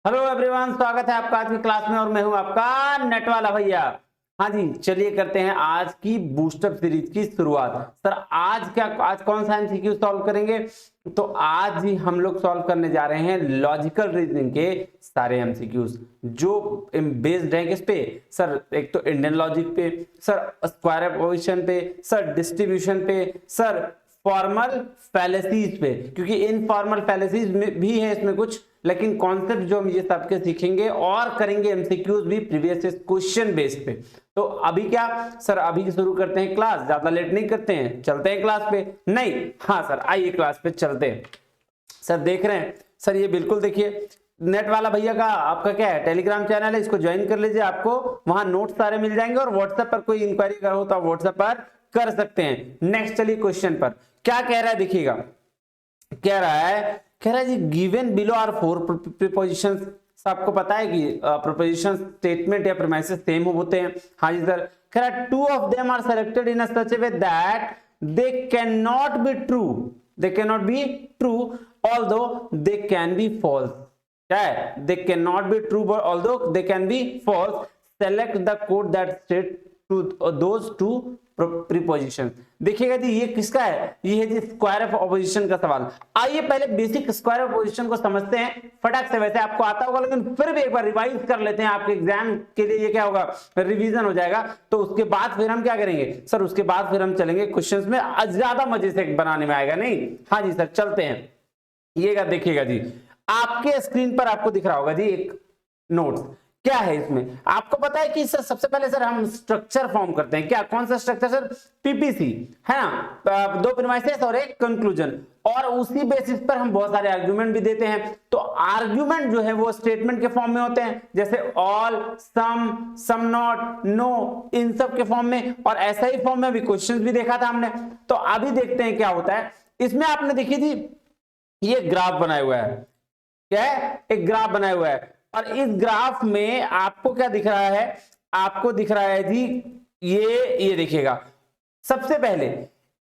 Hello everyone, स्वागत है आपका आज की क्लास में और मैं हूं आपका नेट वाला भैया। हाँ जी, चलिए करते हैं आज की बूस्टअप सीरीज की शुरुआत। सर आज कौन सा एमसीक्यू सॉल्व करेंगे? तो आज ही हम लोग सॉल्व करने जा रहे हैं लॉजिकल रीजनिंग के सारे एमसीक्यूज जो बेस्ड हैं किस पे? सर एक तो इंडियन लॉजिक पे, सर स्क्वायर पोजीशन पे, सर डिस्ट्रीब्यूशन पे, सर फॉर्मल फैलेसीज पे, क्योंकि इनफॉर्मल फैलेसीज में भी है इसमें कुछ, लेकिन कॉन्सेप्ट जो हम ये सबके सीखेंगे और करेंगे एमसीक्यूज भी प्रीवियस क्वेश्चन बेस्ड पे। तो अभी क्या सर, अभी शुरू करते हैं क्लास, ज्यादा लेट नहीं करते हैं, चलते हैं क्लास पे। नहीं, हाँ सर आइए क्लास पे चलते हैं। सर देख रहे हैं सर, ये बिल्कुल देखिए नेट वाला भैया का आपका क्या है, टेलीग्राम चैनल है, इसको ज्वाइन कर लीजिए, आपको वहां नोट्स सारे मिल जाएंगे और व्हाट्सएप पर कोई इंक्वायरी करो तो आप व्हाट्सएप पर कर सकते हैं। नेक्स्ट चलिए क्वेश्चन पर क्या कह रहा है, देखिएगा कह रहा है जी given below are four propositions. आपको पता है कि प्रीपोजिशन स्टेटमेंट या प्रीमाइसेस सेम होते हैं। हाँ जी सर, कह रहा है two of them are selected in such a way that they can not be true although they can be false. क्या है? They can not be true although they can be false. Select the code that state to those two proposition. देखिएगा जी ये किसका है, ये है जी square of opposition का सवाल। आइए पहले बेसिक स्क्वायर ऑफ ऑपोजिशन को समझते हैं फटाक से। वैसे आपको आता होगा लेकिन फिर भी एक बार रिवाइज कर लेते हैं, आपके एग्जाम के लिए ये क्या होगा, रिवीजन हो जाएगा। तो उसके बाद फिर हम क्या करेंगे सर, उसके बाद फिर हम चलेंगे क्वेश्चंस में, ज्यादा मजे से बनाने में आएगा। नहीं, हाँ जी सर चलते हैं। ये देखिएगा जी आपके स्क्रीन पर आपको दिख रहा होगा जी एक नोट्स। क्या है इसमें आपको पता है कि सर सबसे पहले सर हम स्ट्रक्चर फॉर्म करते हैं। क्या, कौन सा स्ट्रक्चर सर? पीपीसी है ना, दो प्रीमाइसेस और एक कंक्लूजन, और उसी बेसिस पर हम बहुत सारे आर्ग्यूमेंट भी देते हैं। तो आर्ग्यूमेंट जो है वो स्टेटमेंट के फॉर्म में होते हैं, जैसे ऑल, सम नॉट, नो, इन सब के फॉर्म में। और ऐसा ही फॉर्म में भी क्वेश्चंस भी देखा था हमने। तो अभी देखते हैं क्या होता है इसमें। आपने देखिए जी ये ग्राफ बनाया हुआ है, क्या है? एक ग्राफ बनाया हुआ है, और इस ग्राफ में आपको क्या दिख रहा है? आपको दिख रहा है जी ये देखिएगा। सबसे पहले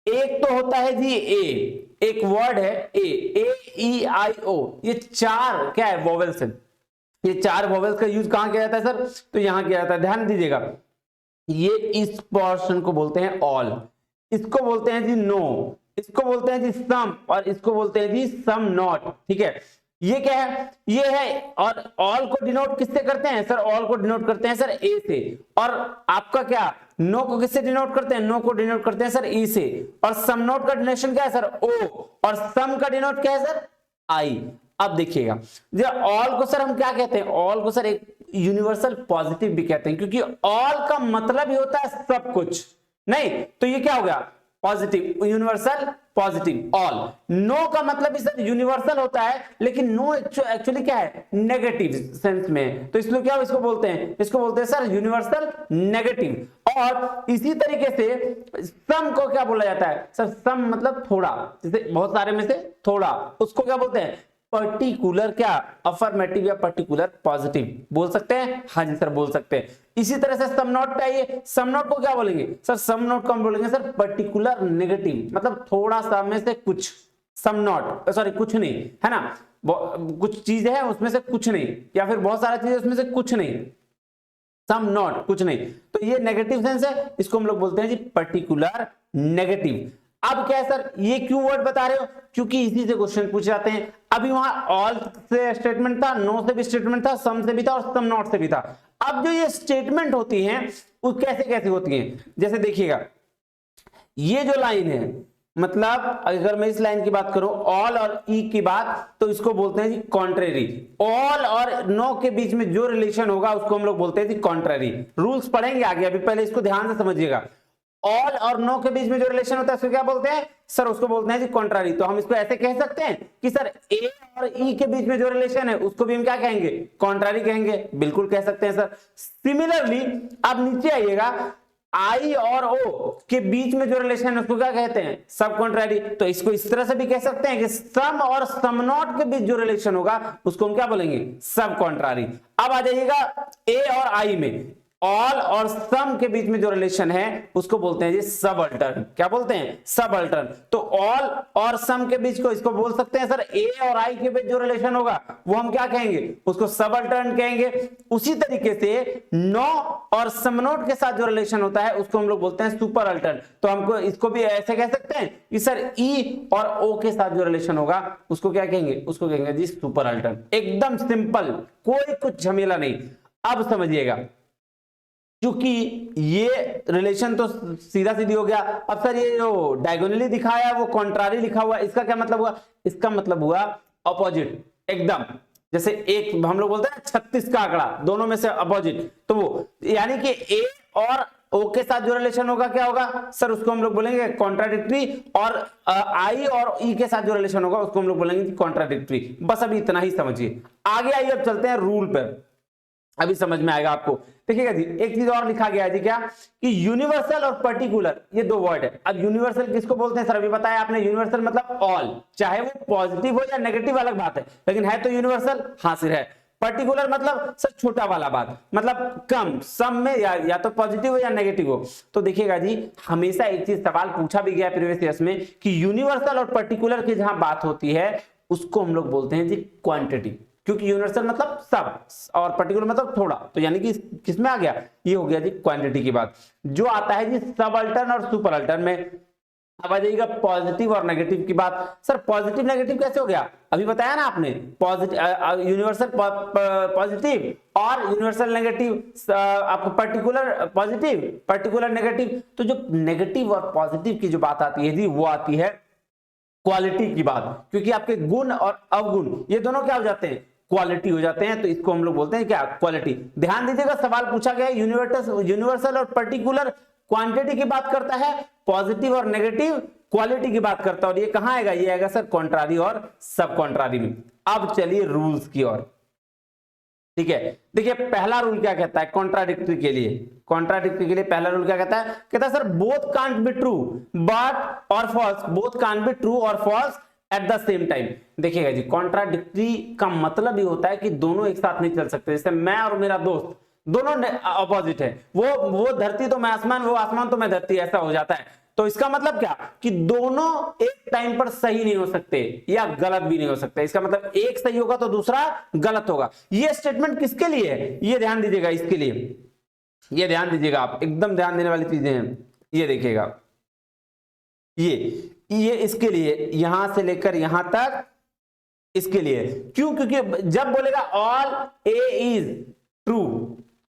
एक तो होता है जी ए, एक वर्ड है ए ई आई ओ। ये चार क्या है? वोवेल्स है। ये चार वोवेल्स का यूज कहां किया जाता है सर? तो यहां किया जाता है, ध्यान दीजिएगा। ये इस पोर्शन को बोलते हैं ऑल, इसको बोलते हैं जी नो, इसको बोलते हैं जी सम, और इसको बोलते हैं जी सम नॉट। ठीक है, ये क्या है? ये है। और ऑल को डिनोट किससे करते हैं सर? ऑल को डिनोट करते हैं सर ए से। और आपका क्या, नो को किससे डिनोट करते हैं? नो को डिनोट करते हैं सर ई से। और सम नोट का डिनोशन क्या है सर? ओ। और सम का डिनोट क्या है सर? आई। अब देखिएगा जब ऑल को सर हम क्या कहते हैं? ऑल को सर एक यूनिवर्सल पॉजिटिव भी कहते हैं, क्योंकि ऑल का मतलब ही होता है सब कुछ। नहीं तो ये क्या हो गया? Positive, universal positive. All. No का मतलब सर यूनिवर्सल होता है, लेकिन नो एक्चुअली क्या है? नेगेटिव सेंस में। तो इसलिए क्या इसको बोलते हैं? इसको बोलते हैं सर यूनिवर्सल नेगेटिव। और इसी तरीके से सम को क्या बोला जाता है सर? सम मतलब थोड़ा, जैसे बहुत सारे में से थोड़ा, उसको क्या बोलते हैं? पर्टिकुलर। क्या? अफर्मेटिव या पर्टिकुलर पॉजिटिव बोल सकते हैं। हाँ जी सर बोल सकते हैं। इसी तरह से सम नॉट पे आइए, सम नॉट को क्या बोलेंगे सर? सम नॉट को हम बोलेंगे सर पर्टिकुलर नेगेटिव, मतलब थोड़ा सा में से कुछ। सम नॉट सॉरी कुछ नहीं, है ना, कुछ चीज है उसमें से कुछ नहीं, या फिर बहुत सारा चीज है उसमें से कुछ नहीं। सम नॉट कुछ नहीं, तो ये नेगेटिव सेंस है, इसको हम लोग बोलते हैं जी पर्टिकुलर नेगेटिव। अब क्या है सर, ये क्यों वर्ड बता रहे हो? क्योंकि इसी से क्वेश्चन पूछ जाते हैं। अभी वहां ऑल से स्टेटमेंट था, नो से भी स्टेटमेंट था, सम से भी था और सम नॉट से भी था। अब जो ये स्टेटमेंट होती हैं वो कैसे कैसे होती हैं, जैसे देखिएगा ये जो लाइन है, मतलब अगर मैं इस लाइन की बात करूं ऑल और ई की बात, तो इसको बोलते हैं जी कॉन्ट्रेरी। ऑल और नो के बीच में जो रिलेशन होगा उसको हम लोग बोलते हैं जी कॉन्ट्रेरी। रूल्स पढ़ेंगे आगे, अभी पहले इसको ध्यान से समझिएगा। ऑल और नो के बीच में जो रिलेशन होता है उसको क्या बोलते हैं सर? उसको बोलते हैं जी कॉन्ट्रारी। तो हम इसको ऐसे कह सकते हैं कि सर ए और ई के बीच में जो रिलेशन है उसको भी हम क्या कहेंगे? कॉन्ट्रारी कहेंगे। बिल्कुल कह सकते हैं सर। सिमिलरली अब नीचे आइएगा, आई और ओ के बीच में जो रिलेशन है उसको क्या कहते हैं? सब कॉन्ट्रारी। तो इसको इस तरह से भी कह सकते हैं कि सम और सम नॉट के बीच जो रिलेशन होगा उसको हम क्या बोलेंगे? सब कॉन्ट्रारी। अब आ जाइएगा ए और आई में। ऑल और सम के बीच में जो रिलेशन है उसको बोलते हैं जी सबअल्टर्न। क्या बोलते हैं? सबअल्टर्न। तो ऑल और सम के बीच को इसको बोल सकते हैं सर ए और आई के बीच जो रिलेशन होगा वो हम क्या कहेंगे? उसको सबअल्टर्न कहेंगे। उसी तरीके से नो और सम नोट के साथ जो रिलेशन होता है उसको हम लोग बोलते हैं सुपर अल्टर्न। तो हमको इसको भी ऐसे कह सकते हैं कि सर ई और ओ के साथ जो रिलेशन होगा उसको क्या कहेंगे? उसको कहेंगे जी सुपर अल्टर्न। एकदम सिंपल, कोई कुछ झमेला नहीं। अब समझिएगा, क्योंकि ये रिलेशन तो सीधा सीधी हो गया। अब सर ये जो डायगोनली दिखाया है वो कॉन्ट्रारी लिखा हुआ, इसका क्या मतलब हुआ? इसका मतलब हुआ अपोजिट। एकदम जैसे एक हम लोग बोलते हैं 36 का आंकड़ा, दोनों में से अपोजिट। तो वो यानी कि ए और ओ के साथ जो रिलेशन होगा क्या होगा सर? उसको हम लोग बोलेंगे कॉन्ट्राडिक्टरी। और आई और ई के साथ जो रिलेशन होगा उसको हम लोग बोलेंगे कॉन्ट्राडिक्टरी। बस अभी इतना ही समझिए। आगे आइए, अब चलते हैं रूल पर, अभी समझ में आएगा आपको। देखिएगा जी, एक चीज और लिखा गया है जी, क्या कि यूनिवर्सल और पर्टिकुलर ये दो वर्ड है। अब यूनिवर्सल किसको बोलते हैं सर? अभी बताया आपने, यूनिवर्सल मतलब ऑल, चाहे वो पॉजिटिव हो या नेगेटिव अलग बात है, लेकिन है तो यूनिवर्सल हासिल है। पर्टिकुलर मतलब सर छोटा वाला बात, मतलब कम, सम में या तो पॉजिटिव हो या नेगेटिव हो। तो देखिएगा जी, हमेशा एक चीज सवाल पूछा भी गया प्रीवियस ईयर्स में कि यूनिवर्सल और पर्टिकुलर की जहां बात होती है उसको हम लोग बोलते हैं जी क्वांटिटी। क्योंकि यूनिवर्सल मतलब सब और पर्टिकुलर मतलब थोड़ा, तो यानी कि किसमें आ गया? ये हो गया जी क्वांटिटी की बात। जो आता है जी सबअल्टर्न और सुपर अल्टर्न में। अब आ जाइएगा पॉजिटिव और नेगेटिव की बात। सर पॉजिटिव नेगेटिव कैसे हो गया? अभी बताया ना आपने, पॉजिटिव यूनिवर्सल पॉजिटिव और यूनिवर्सल नेगेटिव, आपको पर्टिकुलर पॉजिटिव पर्टिकुलर नेगेटिव। तो जो नेगेटिव और पॉजिटिव की जो बात आती है जी वो आती है क्वालिटी की बात, क्योंकि आपके गुण और अवगुण ये दोनों क्या हो जाते हैं? क्वालिटी हो जाते हैं। तो इसको हम लोग बोलते हैं क्या? क्वालिटी। ध्यान दीजिएगा, सवाल पूछा गया है यूनिवर्सल और पर्टिकुलर क्वांटिटी की बात करता है, पॉजिटिव और नेगेटिव क्वालिटी की बात करता है। और ये कहां आएगा? ये आएगा सर कॉन्ट्रारी और सब कॉन्ट्रारी में। अब चलिए रूल्स की ओर। ठीक है, देखिए पहला रूल क्या कहता है कॉन्ट्राडिक्टरी के लिए? कॉन्ट्राडिक्टरी के लिए पहला रूल क्या कहता है? कहता है sir both can't be true but or false, both can't be true or false at the same time. देखिएगा जी, कॉन्ट्राडिक्टरी का मतलब ही होता है कि दोनों एक साथ नहीं चल सकते। जैसे मैं और मेरा दोस्त दोनों अपोजिट है, वो धरती तो मैं आसमान, वो आसमान तो मैं धरती, ऐसा हो जाता है। तो इसका मतलब क्या कि दोनों एक टाइम पर सही नहीं हो सकते या गलत भी नहीं हो सकते। इसका मतलब एक सही होगा तो दूसरा गलत होगा। ये स्टेटमेंट किसके लिए है? ये ध्यान दीजिएगा, इसके लिए ये ध्यान दीजिएगा, आप एकदम ध्यान देने वाली चीजें हैं। ये देखिएगा, ये इसके लिए, यहां से लेकर यहां तक इसके लिए। क्यों? क्योंकि जब बोलेगा ऑल ए इज ट्रू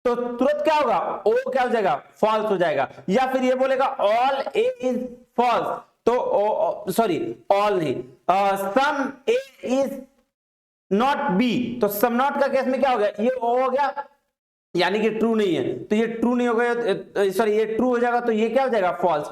तो तुरंत क्या होगा? ओ क्या हो जाएगा? फॉल्स हो जाएगा। या फिर ये बोलेगा ऑल ए इज फॉल्स तो सॉरी ऑल नहीं, सम ए इज नॉट बी, तो सम नॉट का केस में क्या हो गया? ये ओ हो गया, यानी कि ट्रू नहीं है, तो ये ट्रू नहीं हो गया, सॉरी ये ट्रू हो जाएगा, तो ये क्या हो जाएगा? फॉल्स।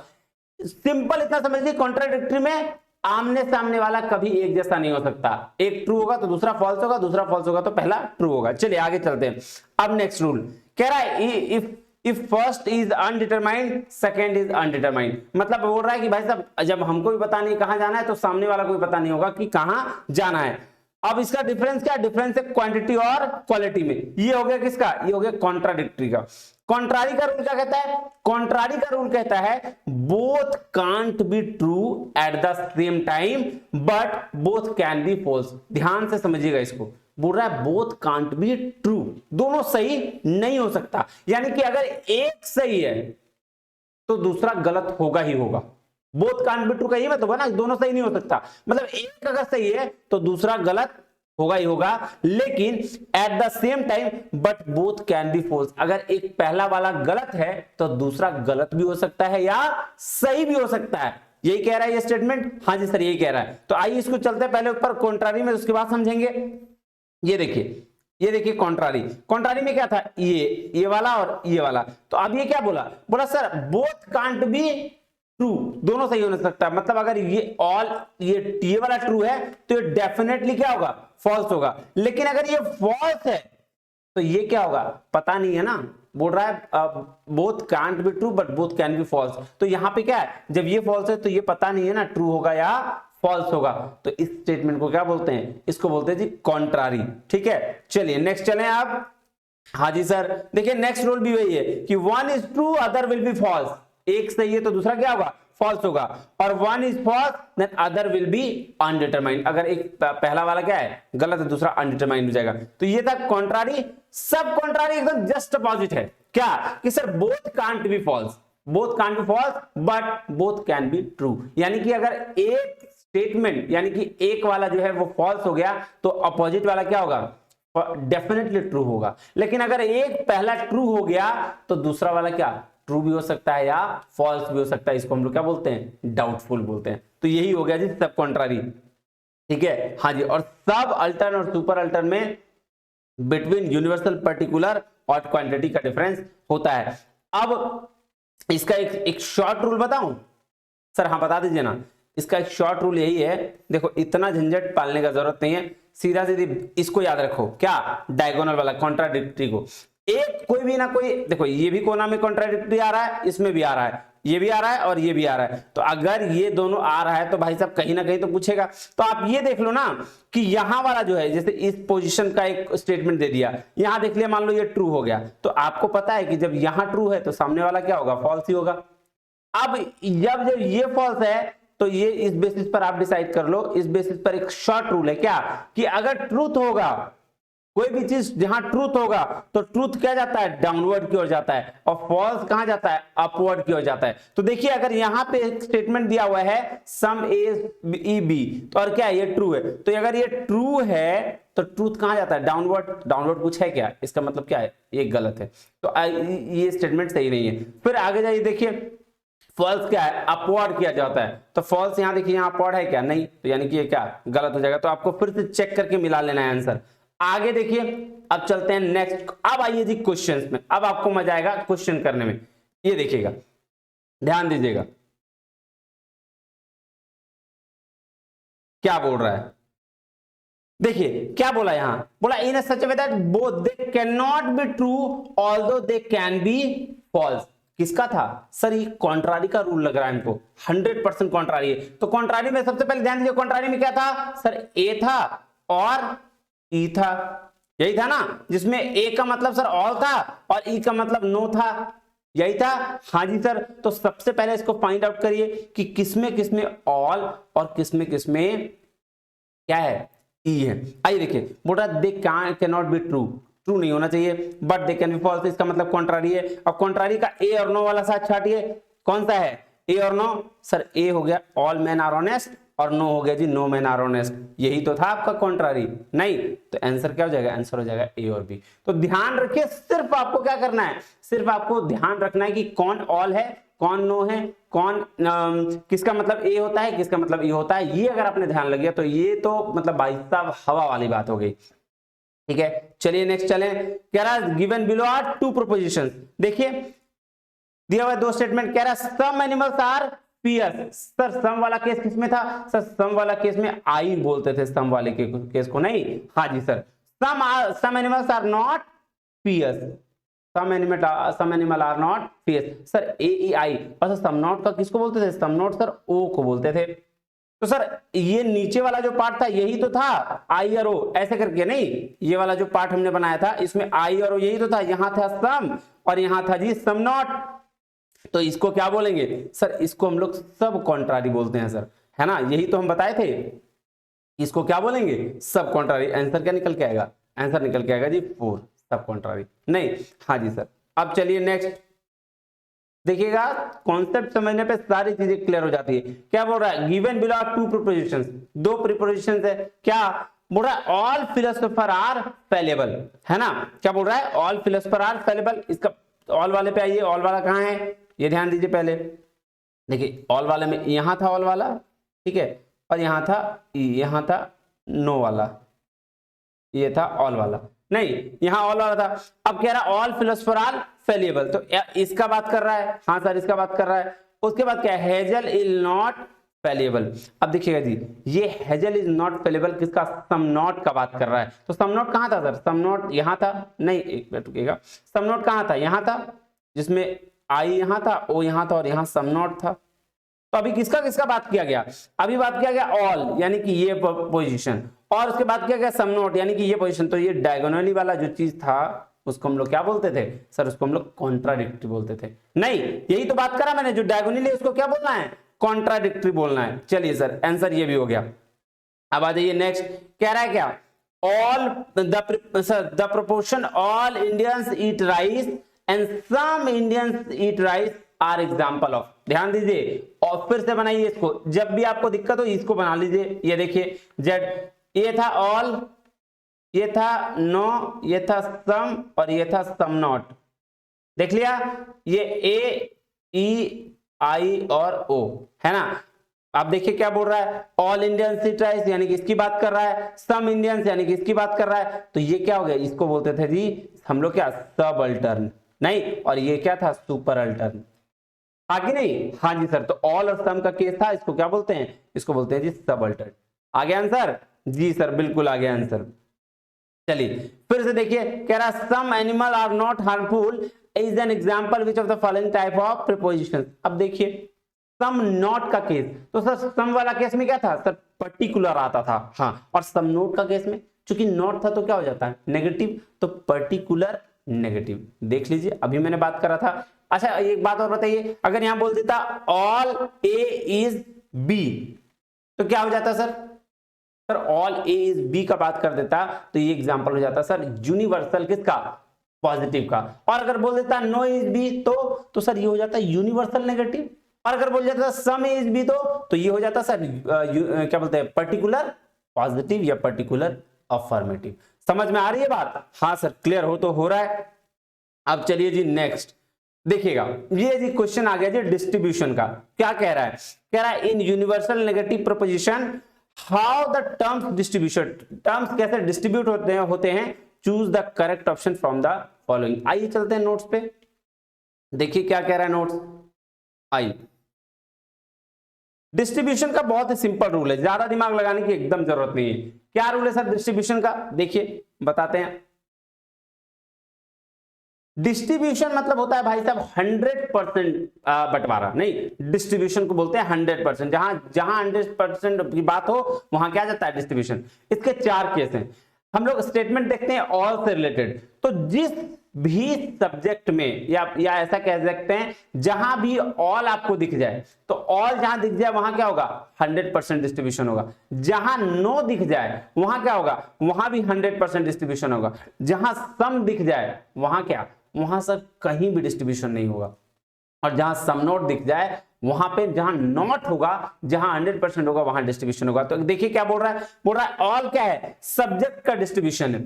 सिंपल इतना समझ लीजिए, कॉन्ट्राडिक्टरी में आमने सामने वाला कभी एक जैसा नहीं हो सकता। एक ट्रू होगा तो दूसरा फॉल्स होगा, दूसरा फॉल्स होगा तो पहला ट्रू होगा। चलिए आगे चलते हैं। अब नेक्स्ट रूल कह रहा है if first is undetermined second is undetermined. मतलब बोल रहा है कि भाई साहब जब हमको भी पता नहीं कहां जाना है तो सामने वाला को भी पता नहीं होगा कि कहां जाना है। अब इसका डिफरेंस क्या? डिफरेंस है क्वांटिटी और क्वालिटी में। ये हो गया किसका? ये हो गया कॉन्ट्राडिक्टरी का। कॉन्ट्रारी का रूल क्या कहता है? कॉन्ट्रारी का रूल कहता है both can't be true at the same time but both can be false. ध्यान से समझिएगा इसको, बोल रहा है बोथ कांट बी ट्रू, दोनों सही नहीं हो सकता। यानी कि अगर एक सही है तो दूसरा गलत होगा ही होगा। बोथ कांट बी ट्रू का ये मतलब है ना, दोनों सही नहीं हो सकता, मतलब एक अगर सही है तो दूसरा गलत होगा ही होगा। लेकिन at the same time but both can be false, अगर एक पहला वाला गलत है तो दूसरा गलत भी हो सकता है या सही भी हो सकता है। यही कह रहा है ये स्टेटमेंट? हाँ जी सर यही कह रहा है। तो आइए इसको चलते हैं पहले ऊपर कॉन्ट्रारी में, उसके बाद समझेंगे। ये देखिए कॉन्ट्रारी में क्या था? ये वाला और ये वाला। तो अब ये क्या बोला? बोला sir both can't be true, दोनों सही हो नहीं सकता। मतलब अगर ये वाला ट्रू है तो ये डेफिनेटली क्या होगा? फॉल्स होगा। लेकिन अगर ये फॉल्स है तो ये क्या होगा? पता नहीं है ना, बोल रहा है both can't be true but both can be false. तो यहां पे क्या है? जब ये फॉल्स है तो ये पता नहीं है ना ट्रू होगा या फॉल्स होगा। तो इस स्टेटमेंट को क्या बोलते हैं? इसको बोलते हैं जी कॉन्ट्रारी। ठीक है, चलिए नेक्स्ट चलें आप। हाँ जी सर, देखिए नेक्स्ट रूल भी वही है कि one is true other will be false, एक सही है तो दूसरा क्या होगा, फॉल्स होगा, और one is false then other will be undetermined, अगर एक पहला वाला क्या है गलत है दूसरा अनडिटरमाइंड हो जाएगा। तो ये था कॉन्ट्रारी, सब कॉन्ट्रारी एकदम जस्ट अपोजिट है क्या कि sir both can't be false, both can't be false but both can be true, यानी कि अगर एक स्टेटमेंट यानी कि एक वाला जो है वो फॉल्स हो गया तो अपोजिट वाला क्या होगा, डेफिनेटली ट्रू होगा, लेकिन अगर एक पहला ट्रू हो गया तो दूसरा वाला क्या ट्रू भी हो सकता है या फॉल्स भी हो सकता है, इसको हम लोग क्या बोलते हैं, डाउटफुल बोलते हैं। तो यही हो गया जी सब कॉन्ट्रारी, ठीक है। हाँ जी, और सब अल्टर्न और सुपर अल्टर्न में बिटवीन यूनिवर्सल पर्टिकुलर और क्वांटिटी का डिफरेंस होता है। अब इसका एक शॉर्ट रूल बताऊं सर, हाँ बता दीजिए ना। इसका एक शॉर्ट रूल यही है, देखो इतना झंझट पालने का जरूरत नहीं है, सीधा सीधी इसको याद रखो, क्या डायगोनल वाला कॉन्ट्राडिक्टरी को, एक कोई भी ना कोई, देखो ये भी कोना में कॉन्ट्राडिक्टरी आ रहा है, इसमें भी आ रहा है, ये भी आ रहा है और ये भी आ रहा है, तो अगर ये दोनों आ रहा है तो भाई साहब कहीं ना कहीं तो पूछेगा। तो आप ये देख लो ना कि यहां वाला जो है, जैसे इस पोजीशन का एक स्टेटमेंट दे दिया, यहां देख लिया, मान लो ये ट्रू हो गया, तो आपको पता है कि जब यहां ट्रू है तो सामने वाला क्या होगा, फॉल्स ही होगा। अब जब जब ये फॉल्स है तो ये इस बेसिस पर आप डिसाइड कर लो, इस बेसिस पर एक शॉर्ट रूल है क्या कि अगर ट्रूथ होगा, कोई भी चीज जहां ट्रूथ होगा तो ट्रूथ क्या जाता है, डाउनवर्ड की ओर जाता है, और फॉल्स कहां जाता है, अपवर्ड की ओर जाता है। तो देखिए अगर यहां पे एक स्टेटमेंट दिया हुआ है सम ए ई बी, तो और क्या है, ये ट्रू है, तो अगर ये ट्रू है तो ट्रूथ कहां जाता है, डाउनवर्ड, डाउनवर्ड कुछ है क्या, इसका मतलब क्या है, ये गलत है, तो ये स्टेटमेंट सही नहीं है। फिर आगे जाइए, देखिए फॉल्स क्या है, अपवर्ड किया जाता है, तो फॉल्स यहां देखिए यहां अपवर्ड है क्या, नहीं, तो यानी कि ये क्या गलत हो जाएगा, तो आपको फिर से चेक करके मिला लेना है आंसर। आगे देखिए, अब चलते हैं नेक्स्ट, अब आइए जी क्वेश्चंस में, अब आपको मजा आएगा क्वेश्चन करने में, ये देखिएगा, ध्यान दीजिएगा क्या बोल रहा है। देखिए क्या बोला, यहां बोला in such way that both they can not be true although they can be false. किसका था सर, ये कॉन्ट्रारी का रूल लग रहा है इनको, 100% कॉन्ट्रारी है। तो कॉन्ट्रारी में सबसे पहले ध्यान दीजिए, कॉन्ट्रारी में क्या था सर, ए था और ई था, यही था ना, जिसमें ए का मतलब सर ऑल था और ई का मतलब नो था, यही था। हाँ जी सर, तो सबसे पहले इसको फाइंड आउट करिए कि किसमें किसमें ऑल और किसमें किसमें क्या है, ई है। आइए देखिए, बोल रहा they can not be true, true नहीं होना चाहिए, but they can be false, इसका मतलब कॉन्ट्रारी है। अब कॉन्ट्रारी का ए और नो वाला साथ छाटिए, कौन सा है, ए और नो, सर ए हो गया ऑल मैन आर ऑनेस्ट और नो हो गया जी नो मैन आर ऑनेस्ट, यही तो था आपका कॉन्ट्रारी, नहीं, तो आंसर क्या हो जाएगा, आंसर हो जाएगा ए और बी। तो ध्यान रखिए, सिर्फ आपको क्या करना है, सिर्फ आपको ध्यान रखना है कि कौन ऑल है कौन नो है, कौन किसका मतलब ए होता है किसका मतलब ई होता है, ये अगर आपने ध्यान लग गया तो ये तो मतलब भाई साहब हवा वाली बात हो गई, ठीक है। चलिए नेक्स्ट चलें, कह रहा given below are two propositions, देखिए दिया हुआ दो स्टेटमेंट, कह रहा some animals are fierce. Sir some वाला केस किसमें था, सर सम वाला केस में आई बोलते थे सम वाले केस को, नहीं, हाँ जी sir, some animals are not fierce, some animal are not fierce, sir A E I, और सम नॉट का किसको बोलते थे, सम नॉट सर ओ को बोलते थे। तो सर ये नीचे वाला जो पार्ट था यही तो था आई और ओ, ऐसे करके नहीं, ये वाला जो पार्ट हमने बनाया था इसमें आई और ओ यही तो था, यहां था सम और यहां था जी सम नॉट, तो इसको क्या बोलेंगे सर, इसको हम लोग सब कॉन्ट्रारी बोलते हैं सर, है ना, यही तो हम बताए थे, इसको क्या बोलेंगे, सब कॉन्ट्रारी। आंसर क्या निकल के आएगा, आंसर निकल के आएगा जी 4, सब कॉन्ट्रारी नहीं, हाँ जी सर। अब चलिए नेक्स्ट देखिएगा, कॉन्सेप्ट समझने पे सारी चीजें क्लियर हो जाती है। क्या बोल रहा है, given below are two prepositions, दो प्रीपोजिशंस है, क्या बोल रहा है, ऑल फिलोसोफर आर फेलेबल, है ना, क्या बोल रहा है, ऑल फिलोसोफर आर फेलेबल। इसका ऑल वाले पे आइए, ऑल वाला कहां है, ये ध्यान दीजिए पहले, देखिए ऑल वाले में यहां था ऑल वाला, ठीक है, और यहां था यहां था नो वाला, ये था ऑल वाला, नहीं यहां ऑल वाला था। अब कह रहा ऑल फिलोसोफर आर फेलिएबल, तो इसका बात कर रहा है, हाँ सर इसका बात कर रहा है। उसके बाद क्या है, हेजल इज नॉट फेलिएबल। अब देखिएगा जी, ये हेजल इज नॉट फेलिएबल किसका, सम नॉट का बात कर रहा है। तो सम नॉट कहां था सर, सम नॉट यहां था, नहीं एक मिनट रुकिएगा, सम नॉट कहां था, यहां था, जिसमें आई यहां था, ओ यहां था और यहां सम नॉट था। तो अभी किसका किसका बात किया गया, अभी बात किया गया ऑल यानी कि ये पोजीशन, और उसके बाद किया गया सम नॉट यानी कि ये पोजीशन। तो ये डायगोनली वाला जो चीज था उसको हम लोग क्या बोलते थे सर, उसको हम लोग कॉन्ट्राडिक्टरी बोलते थे। नहीं, यही तो बात करा मैंने, जो डायगोनली उसको क्या बोलना है, कॉन्ट्राडिक्टरी बोलना है। चलिए सर, आंसर ये भी हो गया। अब आ जाइए नेक्स्ट, कह रहा है क्या, all the proportion all Indians eat rice and some Indians eat rice are example of. ध्यान दीजिए और फिर से बनाइए इसको, जब भी आपको दिक्कत हो इसको बना लीजिए। ये देखिए जेड, ये था ऑल, ये था नो, ये था सम और ये था सम नॉट। देख लिया, ये ए ई आई और ओ है ना। आप देखिए क्या बोल रहा है, ऑल इंडियंस ईट राइस यानी कि इसकी बात कर रहा है, सम इंडियंस यानी कि इसकी बात कर रहा है। तो ये क्या हो गया, इसको बोलते थे जी हम लोग क्या, सब अल्टर्न। नहीं, और ये क्या था, सुपर अल्टर्न। आगे नहीं, हाँ जी सर, तो ऑल और सम का केस था, इसको क्या बोलते हैं, इसको बोलते हैं जी सब अल्टर्न। आ गया आंसर, जी सर बिल्कुल आ गया आंसर। चलिए फिर से देखिए, कह रहा some animal are not harmful is an example which of the following type of preposition. अब देखिए सम नॉट का केस, तो सर सम वाला केस में क्या था सर, पर्टिकुलर आता था, हाँ, और सम नॉट का केस में चूंकि नॉट था तो क्या हो जाता है, नेगेटिव, तो पर्टिकुलर नेगेटिव। देख लीजिए अभी मैंने बात करा था। अच्छा एक बात और बताइए, अगर यहां बोल देता ऑल ए इज बी तो क्या हो जाता sir, sir all A is B का बात कर देता तो ये एग्जांपल हो जाता सर यूनिवर्सल किसका, पॉजिटिव का। और अगर बोल देता नो इज बी तो सर ये हो जाता यूनिवर्सल नेगेटिव। और अगर बोल जाता सम इज बी तो ये हो जाता सर क्या बोलते हैं, पर्टिकुलर पॉजिटिव या पर्टिकुलर अफर्मेटिव। समझ में आ रही है बात, हाँ सर क्लियर हो तो हो रहा है। अब चलिए जी नेक्स्ट देखिएगा, ये जी क्वेश्चन आ गया जी डिस्ट्रीब्यूशन का। क्या कह रहा है, कह रहा है in universal negative proposition how the terms distribution, terms कैसे डिस्ट्रीब्यूट होते हैं choose the correct option from the following. आइए चलते हैं नोट्स पे, देखिए क्या कह रहा है नोट्स। आइए, डिस्ट्रीब्यूशन का बहुत ही सिंपल रूल है, ज्यादा दिमाग लगाने की एकदम जरूरत नहीं है। क्या रूल है सर डिस्ट्रीब्यूशन का, देखिए बताते हैं। डिस्ट्रीब्यूशन मतलब होता है भाई साहब 100% बंटवारा, नहीं डिस्ट्रीब्यूशन को बोलते हैं 100%। जहां 100% की बात हो वहां क्या जाता है डिस्ट्रीब्यूशन। इसके चार केस हैं, हम लोग स्टेटमेंट देखते हैं ऑल से रिलेटेड। तो जिस भी सब्जेक्ट में या ऐसा कह सकते हैं जहां भी ऑल आपको दिख जाए, तो ऑल जहां दिख जाए वहां क्या होगा 100% डिस्ट्रीब्यूशन होगा। जहां नो दिख जाए वहां क्या होगा, वहां भी 100% डिस्ट्रीब्यूशन होगा। जहां सम दिख जाए वहां क्या, वहां सर कहीं भी डिस्ट्रीब्यूशन नहीं होगा। और जहां सम नॉट दिख जाए वहां पे जहां नॉट होगा, जहां 100% होगा वहां डिस्ट्रीब्यूशन होगा। तो देखिए क्या बोल रहा है, बोल रहा है ऑल क्या है, सब्जेक्ट का डिस्ट्रीब्यूशन है।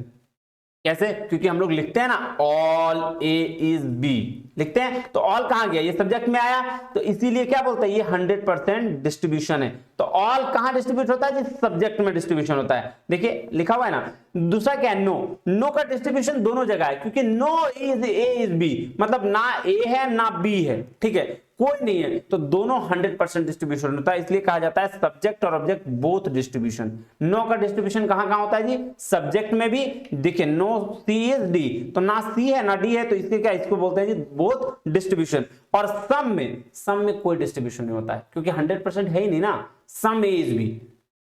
कैसे, क्योंकि हम लोग लिखते हैं ना ऑल ए इज बी लिखते हैं, तो ऑल कहां गया, ये सब्जेक्ट में आया, तो इसीलिए क्या बोलता है ये 100% डिस्ट्रीब्यूशन है। तो ऑल कहां डिस्ट्रीब्यूट होता है, जिस सब्जेक्ट में डिस्ट्रीब्यूशन होता है। देखिए लिखा हुआ है ना। दूसरा क्या है, नो, नो का डिस्ट्रीब्यूशन दोनों जगह है, क्योंकि no is A is B, मतलब ना ए है ना बी है, ठीक है, कोई नहीं है, तो दोनों 100% डिस्ट्रीब्यूशन होता है। इसलिए कहा जाता है सब्जेक्ट और ऑब्जेक्ट बोथ डिस्ट्रीब्यूशन। नो का डिस्ट्रीब्यूशन कहां कहां होता है जी, सब्जेक्ट में भी। देखिए नो सी इज डी, तो ना सी है ना डी है, तो इसके क्या, इसको बोलते हैं जी बोथ डिस्ट्रीब्यूशन। और सम में कोई डिस्ट्रीब्यूशन नहीं होता है, क्योंकि 100% है ही नहीं ना। Some A is B,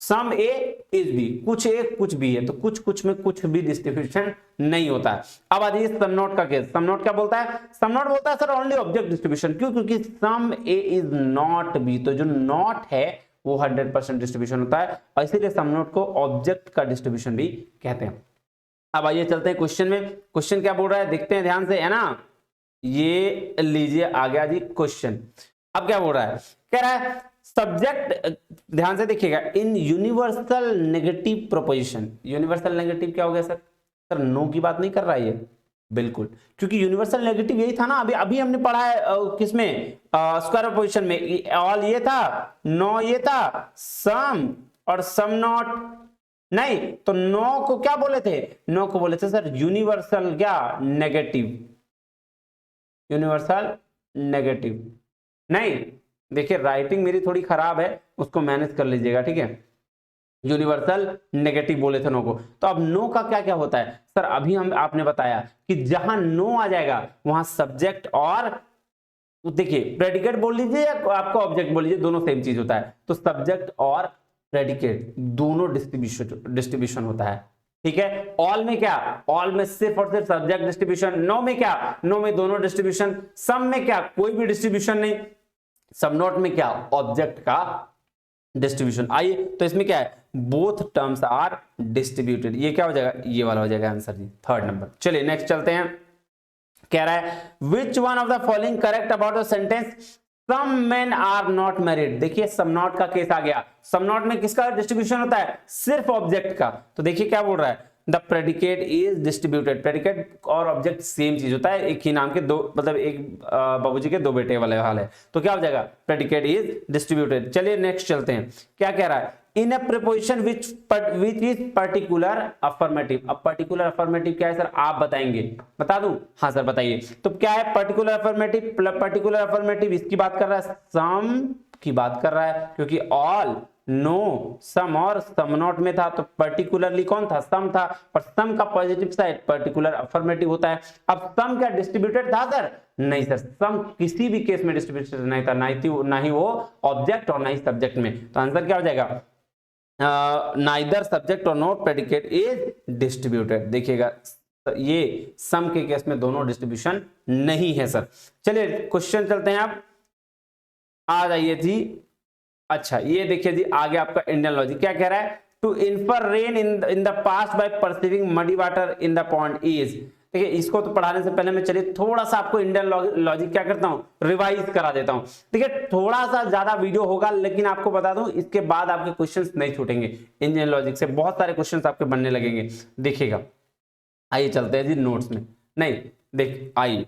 some A is B, कुछ ए कुछ बी है, तो कुछ में कुछ भी डिस्ट्रीब्यूशन नहीं होता है। अब आ जाइए सम नॉट का केस। सम नॉट क्या बोलता है, सम नॉट बोलता है सर ओनली ऑब्जेक्ट डिस्ट्रीब्यूशन। क्यों, क्योंकि सम ए इज नॉट बी, तो जो नॉट है वो 100% डिस्ट्रीब्यूशन होता है, और इसीलिए सम नॉट को ऑब्जेक्ट का डिस्ट्रीब्यूशन भी कहते हैं। अब आइए चलते हैं क्वेश्चन में। क्वेश्चन क्या बोल रहा है देखते हैं ध्यान से, है ना। ये लीजिए आ गया जी क्वेश्चन। अब क्या बोल रहा है, कह रहा है सब्जेक्ट, ध्यान से देखिएगा, in universal negative proposition. Universal negative क्या हो गया सर, सर नो की बात नहीं कर रहा है ये, बिल्कुल, क्योंकि यूनिवर्सल नेगेटिव यही था ना, अभी हमने पढ़ा है किसमें, स्क्वायर प्रोपोजिशन में। ऑल ये था, नो ये था, सम और सम नॉट नहीं, तो नो को क्या बोले थे, नो को बोले थे सर यूनिवर्सल क्या नेगेटिव, यूनिवर्सल नेगेटिव। नहीं देखिए राइटिंग मेरी थोड़ी खराब है, उसको मैनेज कर लीजिएगा, ठीक है। यूनिवर्सल नेगेटिव बोले थे नो को। तो अब नो का क्या क्या होता है सर, अभी हम आपने बताया कि जहां नो आ जाएगा वहां सब्जेक्ट और, देखिए प्रेडिकेट बोल लीजिए या आपको ऑब्जेक्ट बोल लीजिए, दोनों सेम चीज होता है। तो सब्जेक्ट और प्रेडिकेट दोनों डिस्ट्रीब्यूशन होता है। ठीक है। ऑल में क्या, ऑल में सिर्फ और सिर्फ सब्जेक्ट डिस्ट्रीब्यूशन। नो में क्या, नो में दोनों डिस्ट्रीब्यूशन। सम में क्या, कोई भी डिस्ट्रीब्यूशन नहीं। सब नोट में क्या, ऑब्जेक्ट का डिस्ट्रीब्यूशन। आइए तो इसमें क्या है, बोथ टर्म्स आर डिस्ट्रीब्यूटेड। ये क्या हो जाएगा, ये वाला हो जाएगा आंसर जी, थर्ड नंबर। चलिए नेक्स्ट चलते हैं। कह रहा है which one of the following correct about the sentence some men are not married. देखिए सम नॉट का केस आ गया। सम नॉट में किसका डिस्ट्रीब्यूशन होता है, सिर्फ ऑब्जेक्ट का। तो देखिए क्या बोल रहा है, the predicate is distributed. Predicate और ऑब्जेक्ट सेम चीज होता है, एक ही नाम के दो, मतलब एक बाबूजी के दो बेटे वाले हाल है। तो क्या हो जाएगा, प्रेडिकेट इज डिस्ट्रीब्यूटेड। चलिए नेक्स्ट चलते हैं। क्या कह रहा है, in a proposition which is particular affirmative. अब पर्टिकुलर अफर्मेटिव क्या है सर, आप बताएंगे, बता दूं? हाँ सर बताइए। तो क्या है पर्टिकुलर अफर्मेटिव? पर्टिकुलर अफर्मेटिव इसकी बात कर रहा है, सम की बात कर रहा है, क्योंकि ऑल, नो, सम और सम नॉट में था, तो पर्टिकुलरली कौन था, सम था। पर सम का पॉजिटिव साइड पर्टिकुलर अफर्मेटिव होता है। अब सम क्या डिस्ट्रीब्यूटेड था सर? नहीं सर, सम किसी भी केस में डिस्ट्रीब्यूटेड नहीं था, ना ही वो ऑब्जेक्ट और ना ही सब्जेक्ट में। तो आंसर क्या हो जाएगा, नाइदर सब्जेक्ट और नॉट प्रेडिकेट इज डिस्ट्रीब्यूटेड। देखिएगा ये सम के केस में दोनों डिस्ट्रीब्यूशन नहीं है सर। चलिए क्वेश्चन चलते हैं, आप आ जाइए जी। अच्छा ये देखिए जी, आगे आपका इंडियन लॉजिक क्या कह रहा है, to infer rain in the past by perceiving muddy water in the pond is. देखिए इसको तो पढ़ाने से पहले मैं चलिए थोड़ा सा आपको इंडियन लॉजिक क्या करता हूं, रिवाइज करा देता हूं। देखिए थोड़ा सा ज्यादा वीडियो होगा, लेकिन आपको बता दूं इसके बाद आपके क्वेश्चंस नहीं छूटेंगे। इंडियन लॉजिक से बहुत सारे क्वेश्चंस आपके बनने लगेंगे, देखिएगा। आइए चलते हैं जी नोट्स में, नहीं देख आइए,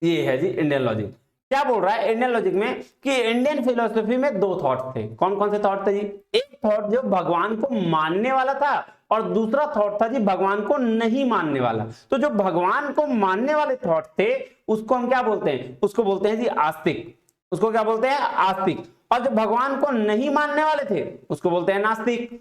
ये है जी इंडियन लॉजिक। क्या बोल रहा है इंडियन लॉजिक में कि इंडियन फिलोसफी में दो थॉट थे। कौन कौन से थॉट थे जी? एक थॉट जो भगवान को मानने वाला था, और दूसरा थॉट था जी भगवान को नहीं मानने वाला। तो जो भगवान को मानने वाले थॉट थे उसको हम क्या बोलते हैं, उसको बोलते हैं जी आस्तिक। उसको क्या बोलते हैं, आस्तिक। और जो भगवान को नहीं मानने वाले थे उसको बोलते हैं नास्तिक।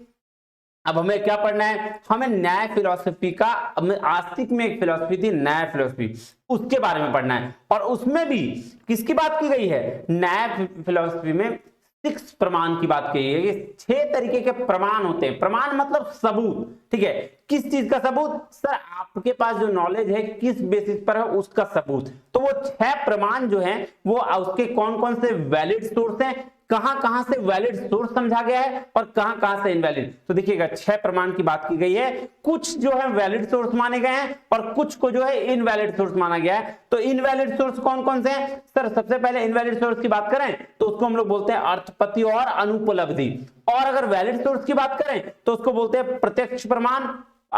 अब हमें क्या पढ़ना है, हमें न्याय फिलोसफी का, आस्तिक में एक फिलोसफी थी न्याय फिलोसफी, उसके बारे में पढ़ना है। और उसमें भी किसकी बात की गई है, न्याय फिलोसफी में 6 प्रमाण की बात की गई है। 6 तरीके के प्रमाण होते हैं। प्रमाण मतलब सबूत, ठीक है। किस चीज का सबूत सर, आपके पास जो नॉलेज है किस बेसिस पर है उसका सबूत। तो वो 6 प्रमाण जो है वो उसके कौन कौन से वैलिड सोर्स हैं, कहां कहां से वैलिड सोर्स समझा गया है और कहां कहां से इनवैलिड। तो देखिएगा 6 प्रमाण की बात की गई है। कुछ जो है वैलिड सोर्स माने गए हैं और कुछ को जो है इनवैलिड सोर्स माना गया है। तो इनवैलिड सोर्स कौन कौन से हैं सर? सबसे पहले इनवैलिड सोर्स की बात करें तो उसको हम लोग बोलते हैं अर्थपत्ति और अनुपलब्धि। और अगर वैलिड सोर्स की बात करें तो उसको बोलते हैं प्रत्यक्ष प्रमाण,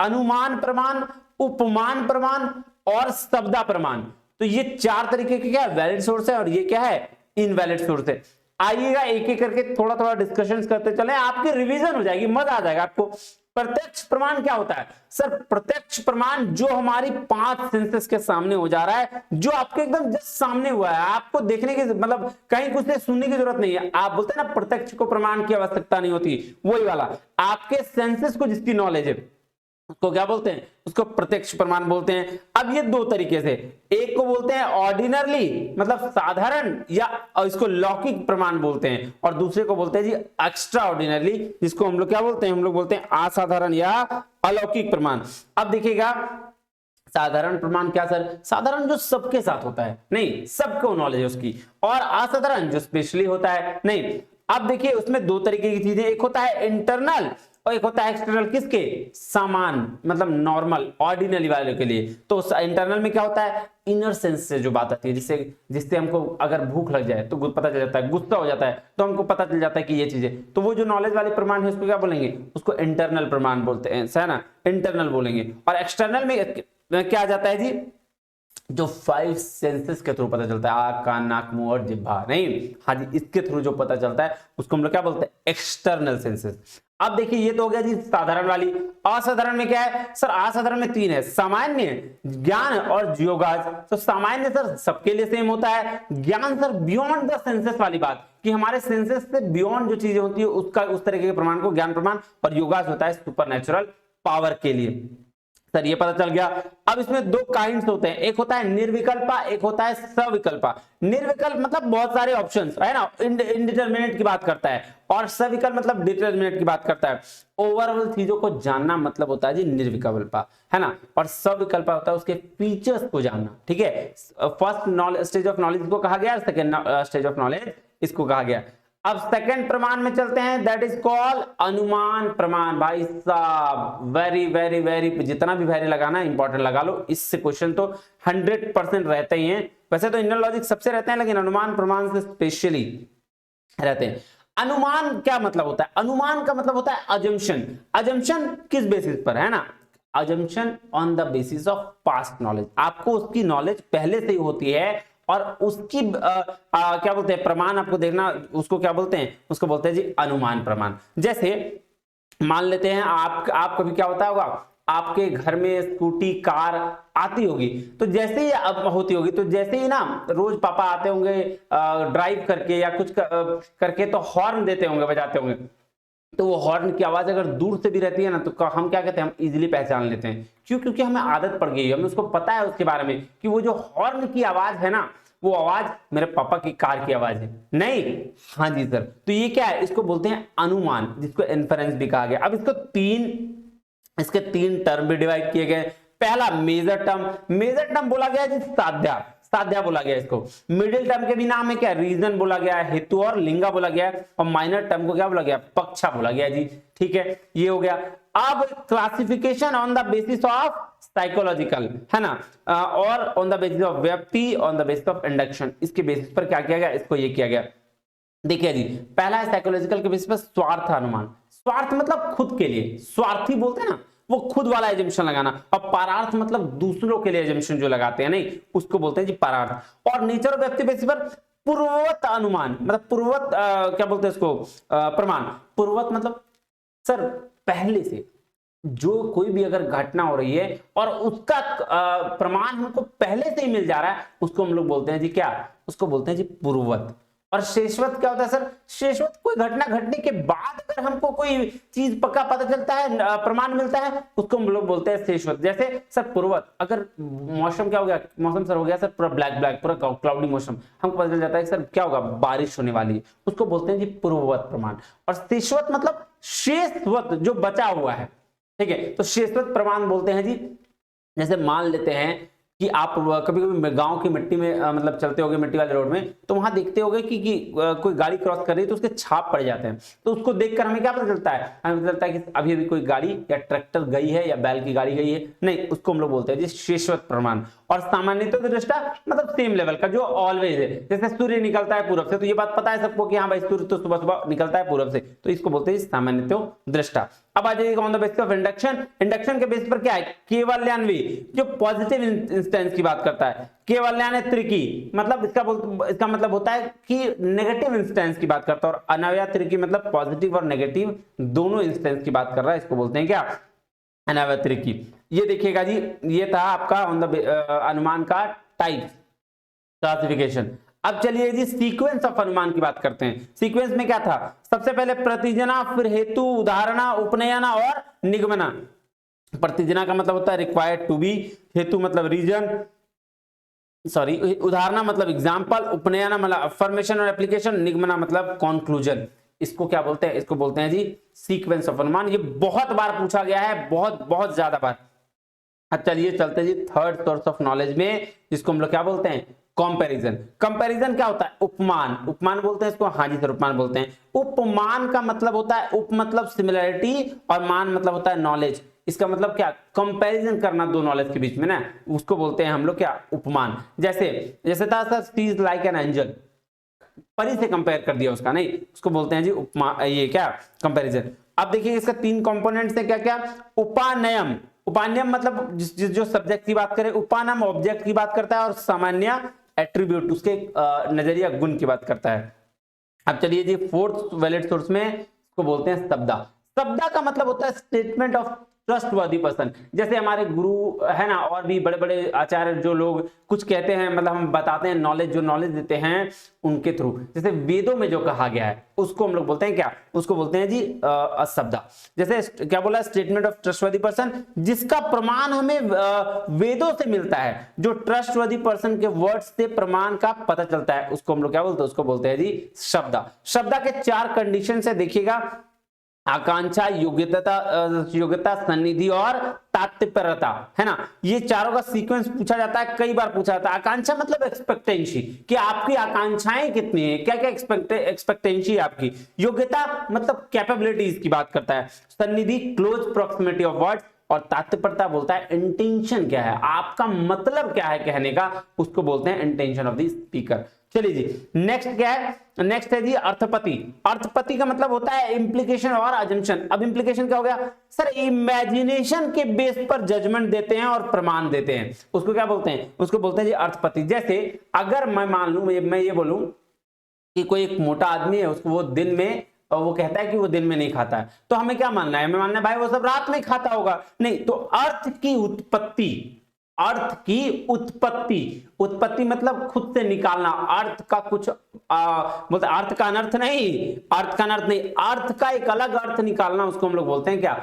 अनुमान प्रमाण, उपमान प्रमाण और शब्दा प्रमाण। तो ये 4 तरीके के क्या वैलिड सोर्स है और ये क्या है, इनवैलिड सोर्स है। आइएगा एक एक करके थोड़ा थोड़ा डिस्कशन करते चले, आपकी रिवीजन हो जाएगी, मजा आ जाएगा आपको। प्रत्यक्ष प्रमाण क्या होता है सर? प्रत्यक्ष प्रमाण जो हमारी 5 सेंसेस के सामने हो जा रहा है, जो आपके एकदम जस्ट सामने हुआ है, आपको देखने की मतलब कहीं कुछ से सुनने की जरूरत नहीं है। आप बोलते हैं ना प्रत्यक्ष को प्रमाण की आवश्यकता नहीं होती, वही वाला आपके सेंसेस को जिसकी नॉलेज है उसको क्या बोलते हैं, उसको प्रत्यक्ष प्रमाण बोलते हैं। अब ये 2 तरीके से, एक को बोलते हैं ऑर्डिनरली मतलब साधारण, या इसको लौकिक प्रमाण बोलते हैं, और दूसरे को बोलते हैं जी एक्स्ट्रा ऑर्डिनरली, जिसको हम लोग क्या बोलते हैं, हम लोग बोलते हैं असाधारण या अलौकिक प्रमाण। अब देखिएगा साधारण प्रमाण क्या सर? साधारण जो सबके साथ होता है, नहीं सबको नॉलेज है उसकी, और असाधारण जो स्पेशली होता है, नहीं। अब देखिए उसमें 2 तरीके की चीजें, एक होता है इंटरनल और एक होता है एक्सटर्नल। किसके? सामान मतलब नॉर्मल ऑर्डिनरी वाले के लिए। तो इंटरनल में क्या होता है, इनर सेंस से जो बात आती है, जिससे हमको अगर भूख लग जाए तो पता चल जाता है, गुस्सा हो जाता है तो हमको पता चल जाता है कि ये चीजें, तो वो जो नॉलेज वाले प्रमाण है उसको क्या बोलेंगे, उसको इंटरनल प्रमाण बोलते हैं, है ना, इंटरनल बोलेंगे। और एक्सटर्नल में क्या आ जाता है जी, जो 5 सेंसेस के थ्रू पता चलता है, आँख कान नाक मुंह और जिह्वा, नहीं हाँ जी, इसके थ्रू जो पता चलता है उसको हम लोग क्या बोलते हैं, एक्सटर्नल सेंसेस। अब देखिए ये तो हो गया जी साधारण वाली। असाधारण में क्या है सर? असाधारण में 3 है, सामान्य, ज्ञान और योगाज। तो सामान्य सर सबके लिए सेम होता है, ज्ञान सर बियॉन्ड द सेंसेस वाली बात, कि हमारे सेंसेस से बियॉन्ड जो चीजें होती है उसका उस तरीके के प्रमाण को ज्ञान प्रमाण, और योगाज होता है सुपरनेचुरल पावर के लिए। सर ये पता चल गया। अब इसमें दो काइंड्स होते हैं, एक होता है निर्विकल्पा, एक होता है सविकल्पा। निर्विकल्प मतलब बहुत सारे ऑप्शंस है ना, इनडिटरमिनेट की बात करता है, और सविकल्प मतलब डिटरमिनेट की बात करता है। ओवरऑल चीजों को जानना मतलब होता है जी निर्विकल्पा, है ना, और सविकल्पा होता है उसके फीचर्स को जानना। ठीक है, first knowledge stage of knowledge को कहा गया, सेकंड स्टेज ऑफ नॉलेज इसको कहा गया। अब सेकंड प्रमाण में चलते हैं, दैट इज कॉल्ड अनुमान प्रमाण। भाई साहब वेरी वेरी वेरी, जितना भी वेरी लगाना है इंपॉर्टेंट लगा लो, इससे क्वेश्चन तो 100% रहते ही हैं। वैसे तो इनर लॉजिक सबसे रहते हैं, लेकिन अनुमान प्रमाण से स्पेशली रहते हैं। अनुमान क्या मतलब होता है? अनुमान का मतलब होता है अजम्पशन। अजम्पशन किस बेसिस पर, है ना, assumption on the basis of past knowledge. आपको उसकी नॉलेज पहले से ही होती है, और उसकी क्या बोलते हैं प्रमाण आपको देखना, उसको क्या बोलते हैं, उसको बोलते हैं जी अनुमान प्रमाण। जैसे मान लेते हैं आप कभी क्या होता होगा, आपके घर में स्कूटी कार आती होगी, तो जैसे ही अब होती होगी, तो जैसे ही ना रोज पापा आते होंगे ड्राइव करके या कुछ करके, तो हॉर्न देते होंगे, बजाते होंगे, तो वो हॉर्न की आवाज अगर दूर से भी रहती है ना, तो हम क्या कहते हैं, हम इजीली पहचान लेते हैं। क्यों? क्योंकि हमें आदत पड़ गई है, हमें उसको पता है उसके बारे में कि वो जो हॉर्न की आवाज है ना, वो आवाज मेरे पापा की कार की आवाज है। नहीं, हाँ जी सर, तो ये क्या है, इसको बोलते हैं अनुमान, जिसको इन्फरेंस भी कहा गया। अब इसके तीन टर्म भी डिवाइड किए गए। पहला मेजर टर्म बोला गया जी साध्या बोला गया इसको। मिडिल टर्म के भी नाम है क्या, रीजन बोला गया है, हेतु और लिंगा बोला गया है, और माइनर टर्म को क्या बोला गया, पक्षा बोला गया जी। ठीक है, ये हो गया। अब classification on the basis of psychological, है ना, और ऑन द बेसिस ऑफ व्यक्ति, on the basis of induction, इसके बेसिस पर क्या किया गया, इसको ये किया गया। देखिए जी, पहला है साइकोलॉजिकल के बेसिस पर स्वार्थ अनुमान। स्वार्थ मतलब खुद के लिए, स्वार्थी बोलते हैं ना, वो खुद वाला एजम्पशन लगाना। और परार्थ मतलब दूसरों के लिए एजम्पशन जो लगाते हैं, नहीं, उसको बोलते हैं जी परार्थ। और नेचर ऑफ व्यक्ति बेसिस पर पूर्ववत अनुमान, मतलब पूर्ववत क्या बोलते हैं इसको, प्रमाण। पूर्ववत मतलब सर पहले से जो कोई भी अगर घटना हो रही है और उसका प्रमाण हमको पहले से ही मिल जा रहा है, उसको हम लोग बोलते हैं जी क्या, उसको बोलते हैं जी पूर्ववत। और शेषवत क्या होता है सर? शेषवत कोई घटना घटने के बाद अगर हमको कोई चीज पक्का पता चलता है, प्रमाण मिलता है, उसको हम लोग बोलते हैं शेषवत। जैसे सर पूर्ववत, अगर मौसम क्या हो गया, मौसम सर हो गया सर पूरा ब्लैक पूरा क्लाउडी मौसम, हमको पता चल जाता है सर क्या होगा, बारिश होने वाली है, उसको बोलते हैं जी पूर्ववत प्रमाण। और शेषवत मतलब शेषवत जो बचा हुआ है। ठीक है, तो शेषवत प्रमाण बोलते हैं जी। जैसे मान लेते हैं कि आप कभी कभी गांव की मिट्टी में मतलब चलते होगे मिट्टी वाले रोड में, तो वहां देखते होगे कि कोई गाड़ी क्रॉस कर रही है, तो उसके छाप पड़ जाते हैं। तो उसको देखकर हमें क्या पता चलता है, हमें पता चलता है कि अभी अभी कोई गाड़ी या ट्रैक्टर गई है या बैल की गाड़ी गई है। नहीं, उसको हम लोग बोलते हैं जी शेषवत प्रमाण। और सामान्यतः दृष्टा मतलब सेम लेवल का, जो ऑलवेज है। जैसे सूर्य निकलता है पूरब से, तो ये बात पता है सबको कि हाँ भाई सूर्य तो सुबह सुबह निकलता है पूरब से, तो इसको बोलते हैं सामान्यतः दृष्टा। अब आ जाइएगा on the basis of induction. Induction के बेस पर क्या है, केवल्यान्वी जो पॉजिटिव इंस्टेंस की बात करता है, केवल्यान्त्रिकी मतलब इसका मतलब होता है कि नेगेटिव इंस्टेंस की बात करता है, और अनवयात्रिकी मतलब पॉजिटिव और नेगेटिव दोनों इंस्टेंस की बात कर रहा है, इसको बोलते हैं क्या, अनवयात्रिकी। ये देखिएगा जी, ये था आपका ऑन द अनुमान का टाइप क्लासिफिकेशन। अब चलिए जी सीक्वेंस ऑफ अनुमान की बात करते हैं। सीक्वेंस में क्या था, सबसे पहले प्रतिजना, फिर हेतु, उदाहरणा, उपनयना और निगमना। प्रतिजना का मतलब होता है रिक्वायर्ड टू बी, हेतु मतलब रीजन, सॉरी उदाहरणा मतलब एग्जाम्पल, उपनयना मतलब अफर्मेशन और एप्लीकेशन, निगमना मतलब कंक्लूजन। इसको क्या बोलते हैं, इसको बोलते हैं जी सीक्वेंस ऑफ अनुमान। ये बहुत बार पूछा गया है, बहुत ज्यादा बार। अब चलिए चलते हैं जी थर्ड सोर्स ऑफ नॉलेज में, जिसको हम लोग क्या बोलते हैं, कंपैरिजन। कंपैरिजन क्या होता है, उपमान बोलते हैं इसको, हाँ जी सर उपमान बोलते हैं। उपमान का मतलब होता है, उप मतलब सिमिलरिटी और मान मतलब होता है नॉलेज। इसका मतलब क्या, कंपैरिजन करना दो नॉलेज के बीच में ना, उसको बोलते हैं हम लोग क्या, उपमान। जैसे था sir she is like an angel, परी से कंपेयर कर दिया उसका, नहीं, उसको बोलते हैं जी उपमा, ये क्या कंपैरिजन। अब देखिए इसका तीन कंपोनेंट्स है क्या क्या, उपानयम। उपानयम मतलब जो सब्जेक्ट की बात करें, उपानम ऑब्जेक्ट की बात करता है, और सामान्य एट्रीब्यूट उसके नजरिया गुण की बात करता है। अब चलिए जी फोर्थ वैलिड सोर्स में इसको बोलते हैं शब्दा। शब्दा का मतलब होता है स्टेटमेंट ऑफ ट्रस्टवर्दी पर्सन। जैसे हमारे गुरु है ना, और भी बड़े बड़े आचार्य जो लोग कुछ कहते हैं, मतलब हम बताते हैं नॉलेज, जो नॉलेज देते हैं उनके थ्रू। जैसे वेदों में जो कहा गया है उसको हम लोग बोलते हैं क्या, उसको बोलते हैं जी शब्दा। जैसे क्या बोला, स्टेटमेंट ऑफ ट्रस्टवर्दी पर्सन, जिसका प्रमाण हमें वेदों से मिलता है, जो ट्रस्टवर्दी पर्सन के वर्ड्स से प्रमाण का पता चलता है, उसको हम लोग क्या बोलते हैं, उसको बोलते हैं जी शब्दा। शब्दा के 4 कंडीशन से देखिएगा, आकांक्षा, योग्यता, सन्निधि और तात्पर्यता, है ना। ये चारों का सीक्वेंस पूछा जाता है, कई बार पूछा जाता है। आकांक्षा मतलब एक्सपेक्टेंसी, कि आपकी आकांक्षाएं कितनी है, क्या क्या एक्सपेक्टेंसी है आपकी। योग्यता मतलब कैपेबिलिटीज की बात करता है। सन्निधि क्लोज प्रॉक्सिमिटी ऑफ वर्ड्स, और तात्पर्यता बोलता है इंटेंशन क्या है, आपका मतलब क्या है कहने का, उसको बोलते हैं इंटेंशन ऑफ द स्पीकर। चलिए जी, नेक्स्ट क्या है, नेक्स्ट है जी अर्थपति। अर्थपति का मतलब होता है इंप्लीकेशन और अजम्पशन। अब इंप्लीकेशन क्या हो गया सर, इमेजिनेशन के बेस पर जजमेंट देते हैं और प्रमाण देते हैं, उसको क्या बोलते हैं, उसको बोलते हैं जी अर्थपति। जैसे अगर मैं मान लूं, मैं ये बोलूं कि कोई एक मोटा आदमी है, उसको वो दिन में, और वो कहता है कि वो दिन में नहीं खाता है, तो हमें क्या मानना है, हमें मानना है भाई वो सब रात में खाता होगा, नहीं। तो अर्थ की उत्पत्ति, अर्थ की उत्पत्ति, उत्पत्ति मतलब खुद से निकालना, अर्थ का कुछ बोलते, अर्थ का अनर्थ नहीं, अर्थ का अनर्थ नहीं, अर्थ का एक अलग अर्थ निकालना, उसको हम लोग बोलते हैं क्या,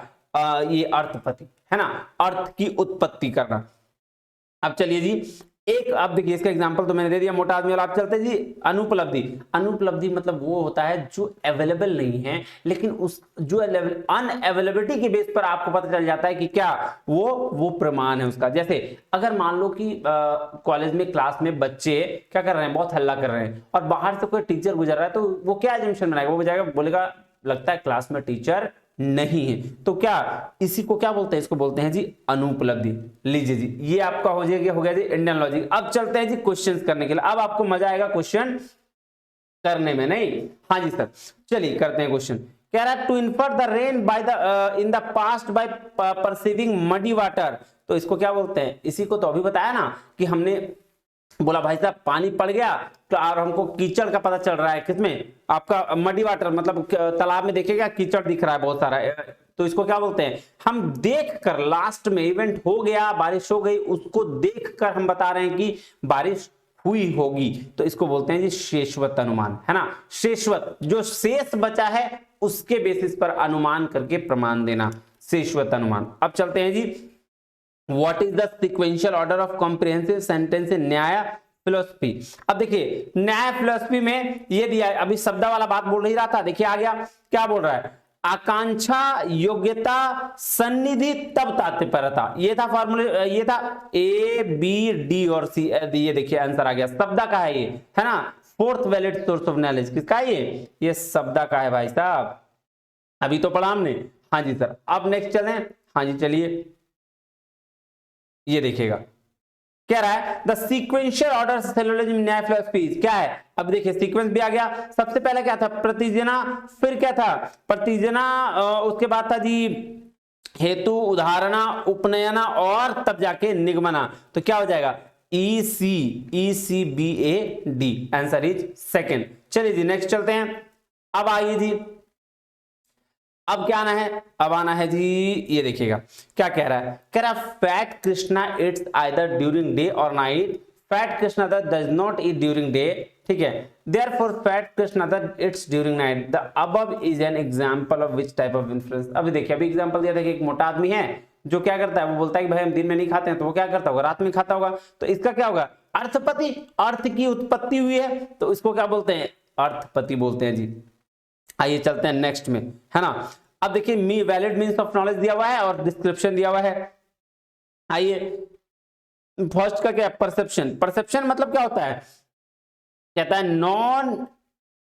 ये अर्थपति, है ना, अर्थ की उत्पत्ति करना। अब चलिए जी, एक अब देखिए इसका एग्जांपल तो मैंने दे दिया, मोटा आदमी वाला। आप चलते जी अनुपलब्धि। अनुपलब्धि मतलब वो होता है जो अवेलेबल नहीं है, लेकिन उस जो अनअवेलेबिलिटी के बेस पर आपको पता चल जाता है कि क्या वो प्रमाण है उसका। जैसे अगर मान लो कि कॉलेज में क्लास में बच्चे क्या कर रहे हैं, बहुत हल्ला कर रहे हैं, और बाहर से कोई टीचर गुजर रहा है, तो वो क्या एजम्पशन बनाएगा, वो जाएगा बोलेगा लगता है क्लास में टीचर नहीं है, तो क्या इसी को क्या बोलते हैं, इसको बोलते हैं जी अनुपलब्धि। लीजिए जी, ये आपका हो गया जी इंडियन लॉजिक। अब चलते हैं जी क्वेश्चंस करने के लिए, अब आपको मजा आएगा क्वेश्चन करने में, नहीं, हाँ जी सर, चलिए करते हैं क्वेश्चन। कह रहा है to infer the rain by the in the past by perceiving muddy water, तो इसको क्या बोलते हैं, इसी को तो अभी बताया ना कि हमने बोला भाई साहब पानी पड़ गया तो और हमको कीचड़ का पता चल रहा है, किसमें, आपका मडी वाटर, मतलब तालाब में देखिएगा कीचड़ दिख रहा है बहुत सारा, तो इसको क्या बोलते हैं, हम देखकर, लास्ट में इवेंट हो गया, बारिश हो गई, उसको देखकर हम बता रहे हैं कि बारिश हुई होगी, तो इसको बोलते हैं जी शेषवत अनुमान, है ना। शेषवत, जो शेष बचा है उसके बेसिस पर अनुमान करके प्रमाण देना, शेषवत अनुमान। अब चलते हैं जी, What is the sequential order of comprehensive sentence in न्याय फिलोसफी। अब देखिए न्याय फिलोसफी में ये दिया है, अभी शब्दा वाला बात बोल ही रहा था, देखिए आ गया, क्या बोल रहा है, आकांक्षा, योग्यता, सन्निधि, तब तात्पर्यता, ये था फॉर्मूला, ये था ए बी डी और सी, ये देखिए आंसर आ गया, शब्दा का है ये, है ना। Fourth valid source of knowledge किसका है ये शब्दा का है भाई साहब, अभी तो पढ़ा हमने, हाँ जी सर। अब नेक्स्ट चलें, हाँ जी चलिए, ये देखिएगा कह रहा है द सीक्वेंशियल ऑर्डर सिलोजिज्म न्याय फिलोसफी क्या है। अब देखिए सीक्वेंस भी आ गया, सबसे पहले क्या था प्रतिजना, फिर क्या था प्रतिजना, उसके बाद था जी हेतु, उदाहरणा, उपनयना, और तब जाके निगमना, तो क्या हो जाएगा ECBAD, आंसर इज सेकंड। चलिए जी नेक्स्ट चलते हैं, अब आइए जी, अब क्या आना है, अब आना है जी, ये देखिएगा क्या कह रहा है, कह रहा है fat Krishna eats either during day or night, fat Krishna does not eat during day, ठीक है, therefore fat Krishna eats during night, the above is an example of which type of inference. अभी देखिए अभी एग्जांपल दिया था कि एक मोटा आदमी है जो क्या करता है, वो बोलता है कि भाई हम दिन में नहीं खाते हैं, तो वो क्या करता होगा, रात में खाता होगा, तो इसका क्या होगा अर्थपति, अर्थ की उत्पत्ति हुई है, तो इसको क्या बोलते हैं अर्थपति बोलते हैं जी। आइए चलते हैं नेक्स्ट में, है ना। अब देखिए मी वैलिड मींस ऑफ नॉलेज दिया हुआ है और डिस्क्रिप्शन दिया हुआ है। आइए फर्स्ट का क्या परसेप्शन, परसेप्शन मतलब क्या होता है, कहता है नॉन,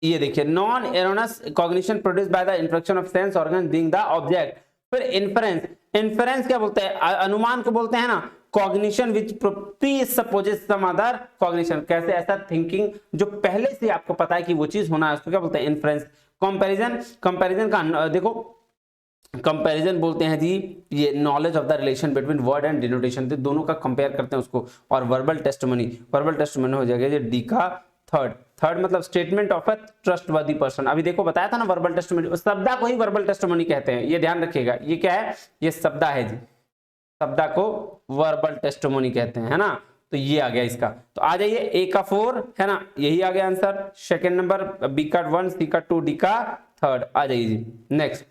ये देखिए non erroneous cognition produced by the interaction of sense organ being the object. फिर इन्फरेंस, इन्फरेंस क्या बोलते हैं, अनुमान को बोलते हैं ना, cognition which presupposes some other cognition, कैसे ऐसा थिंकिंग जो पहले से आपको पता है कि वो चीज होना है, उसको क्या बोलते हैं इन्फरेंस। कंपैरिजन, कंपैरिजन का देखो कंपैरिजन बोलते हैं जी ये knowledge of the relation between word and denotation, तो दोनों का कंपेयर करते हैं उसको। और वर्बल टेस्टिमनी, वर्बल टेस्टिमनी हो जाएगा ये डी का थर्ड, थर्ड मतलब statement of a trustworthy person. अभी देखो बताया था ना वर्बल टेस्टिमोनी, शब्दा को ही वर्बल टेस्टिमोनी कहते हैं, ये ध्यान रखिएगा। ये क्या है, ये शब्दा है जी, शब्दा को वर्बल टेस्टिमोनी कहते हैं, है ना। तो ये आ गया इसका। तो आ जाइए, ए का 4 है ना, यही आ गया आंसर। सेकंड नंबर, बी का 1, सी का 2, डी का 3, आ जाइए जी नेक्स्ट।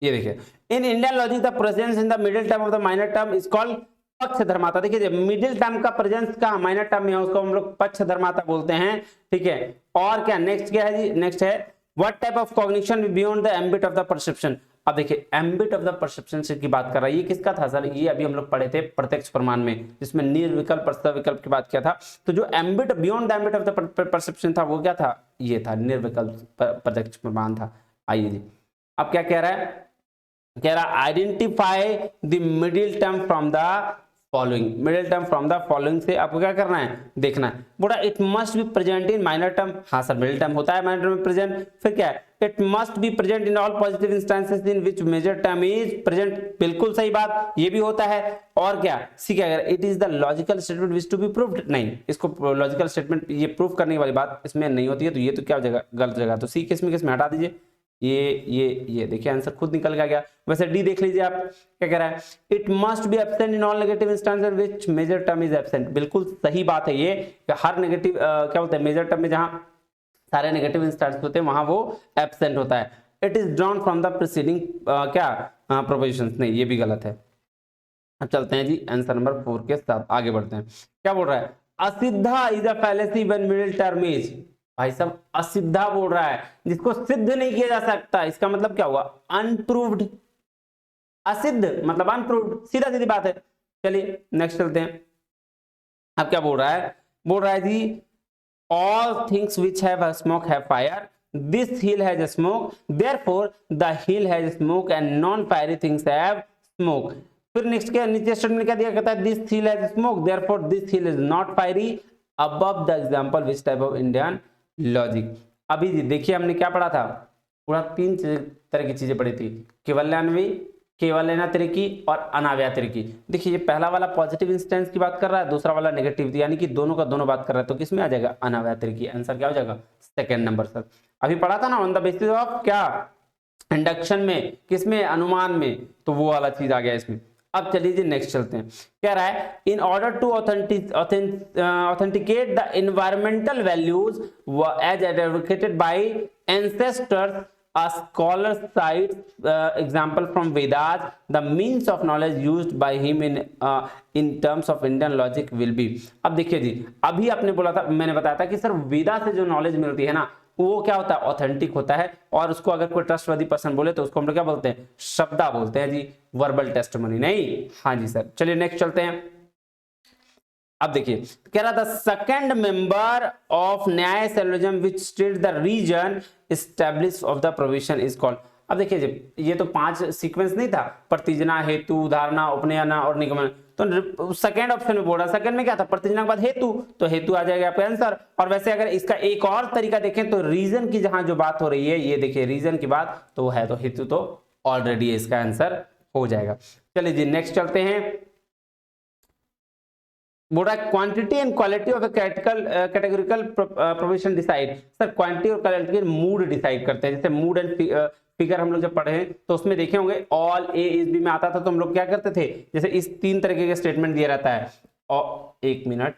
ये देखिए, in Indian logic the presence in the middle term of the minor term is called पक्ष धर्माता। देखिए मिडिल टर्म का प्रेजेंस का माइनर टर्म में है, उसको हम लोग पक्ष धर्माता बोलते हैं, ठीक है। और क्या नेक्स्ट क्या है जी, नेक्स्ट है what type of cognition beyond the ambit of the perception. अब देखिए एम्बिट ऑफ द परसेप्शन से की बात कर रहा है, ये किसका था सर, ये अभी हम लोग पढ़े थे प्रत्यक्ष प्रमाण में, जिसमें निर्विकल्प सविकल्प की बात किया था। तो जो ambit beyond the ambit of the perception था वो क्या था, ये था निर्विकल्प प्रत्यक्ष प्रमाण था। आइए जी, अब क्या कह रहा है, कह रहा identify the middle term from the following. Middle term from the following से आपको क्या करना है, देखना है। बोला it must be present in minor term, हाँ सर मिडिल टर्म होता है माइनर टर्म में प्रेजेंट। फिर क्या है, it must be present in all positive instances in which major term is present, बिल्कुल सही बात, ये भी होता है। और क्या, सी क्या कह रहा है, it is the logical statement which to be proved, नहीं इसको लॉजिकल स्टेटमेंट ये प्रूव करने वाली बात इसमें नहीं होती है, तो ये तो क्या जगह गलत जगह, तो सी किसमें हटा दीजिए, ये देखिए आंसर खुद निकल गया। वैसे डी देख लीजिए आप, क्या कह रहा है, it must B absent in all negative instances which major term is absent, बिल्कुल सही बात है ये, हर नेगेटिव क्या होता है मेजर टर्म में जहां सारे नेगेटिव इंस्टेंसेस होते हैं वहां वो एब्सेंट होता है। It is drawn from the preceding क्या प्रोपोजिशंस, नहीं ये भी गलत है। अब चलते हैं जी आंसर नंबर 4 के साथ आगे बढ़ते हैं। क्या बोल रहा है, asiddha is a fallacy when middle term is, भाई साहब असिद्धा बोल रहा है, जिसको सिद्ध नहीं किया जा सकता, इसका मतलब क्या हुआ, अनप्रूव्ड। असिद्ध मतलब अनप्रूव्ड, सीधा सीधी बात है। चलिए नेक्स्ट चलते हैं। अब क्या बोल रहा है जी, all things which have smoke have fire, this hill has smoke, therefore the hill has smoke and non fiery things have smoke. फिर नेक्स्ट क्या, नीचे स्टेटमेंट क्या दिया, कहता है this hill has smoke, therefore this hill is not fiery, above the example which type of Indian logic. अभी देखिए हमने क्या पढ़ा था, पूरा 3 तरह की चीजें पढ़ी थी, केवल्यान्वी, केवल्यानातिरेकी और अनाव्यातिरेकी। देखिए ये पहला वाला पॉजिटिव इंस्टेंस की बात कर रहा है, दूसरा वाला नेगेटिव, यानी कि दोनों का दोनों बात कर रहा है, तो किसमें आ जाएगा, अनाव्यातिरेकी। आंसर क्या हो जाएगा, सेकंड नंबर सर। अभी पढ़ा था ना ऑन द बेसिस ऑफ क्या, इंडक्शन में, किसमें, अनुमान में, तो वो वाला चीज आ गया इसमें। अब चलिए नेक्स्ट चलते हैं। कह रहा है in order to authenticate the environmental values as advocated by ancestors, a scholar cites example from Vedas, the means of knowledge used by him in terms of Indian logic will be। अब देखिए जी, अभी आपने बोला था, मैंने बताया था कि सर वेदा से जो नॉलेज मिलती है ना वो क्या होता है, ऑथेंटिक होता है, और उसको अगर कोई ट्रस्टवर्दी पर्सन बोले तो उसको हम लोग क्या बोलते हैं, शब्दा बोलते हैं जी, वर्बल टेस्टिमोनी नहीं। हाँ जी सर, चलिए नेक्स्ट चलते हैं। अब देखिए कह रहा था second member of Nyaya syllogism which state the reason establish of the provision is called. अब देखिए जी, ये तो 5 सीक्वेंस नहीं था, प्रतिजना, हेतु, धारणा, उपनयना और निगमन, तो सेकंड ऑप्शन में बोल रहा, सेकंड में क्या था, प्रतिजना के बाद हेतु, तो हेतु आ जाएगा आपका आंसर। और वैसे अगर इसका एक और तरीका देखें तो रीजन की जहां जो बात हो रही है, ये देखिए रीजन की बात तो है, तो हेतु तो ऑलरेडी इसका आंसर हो जाएगा। चलिए जी नेक्स्ट चलते हैं। बोल रहा है quantity and quality of categorical provision decide. Sir quantity और क्वालिटी मूड डिसाइड करते हैं, जैसे मूड एंड फिगर हम लोग जब पढ़े हैं तो उसमें देखे होंगे ऑल ए इज बी में आता था, तो हम लोग क्या करते थे, जैसे इस 3 तरीके का स्टेटमेंट दिया रहता है, एक minute,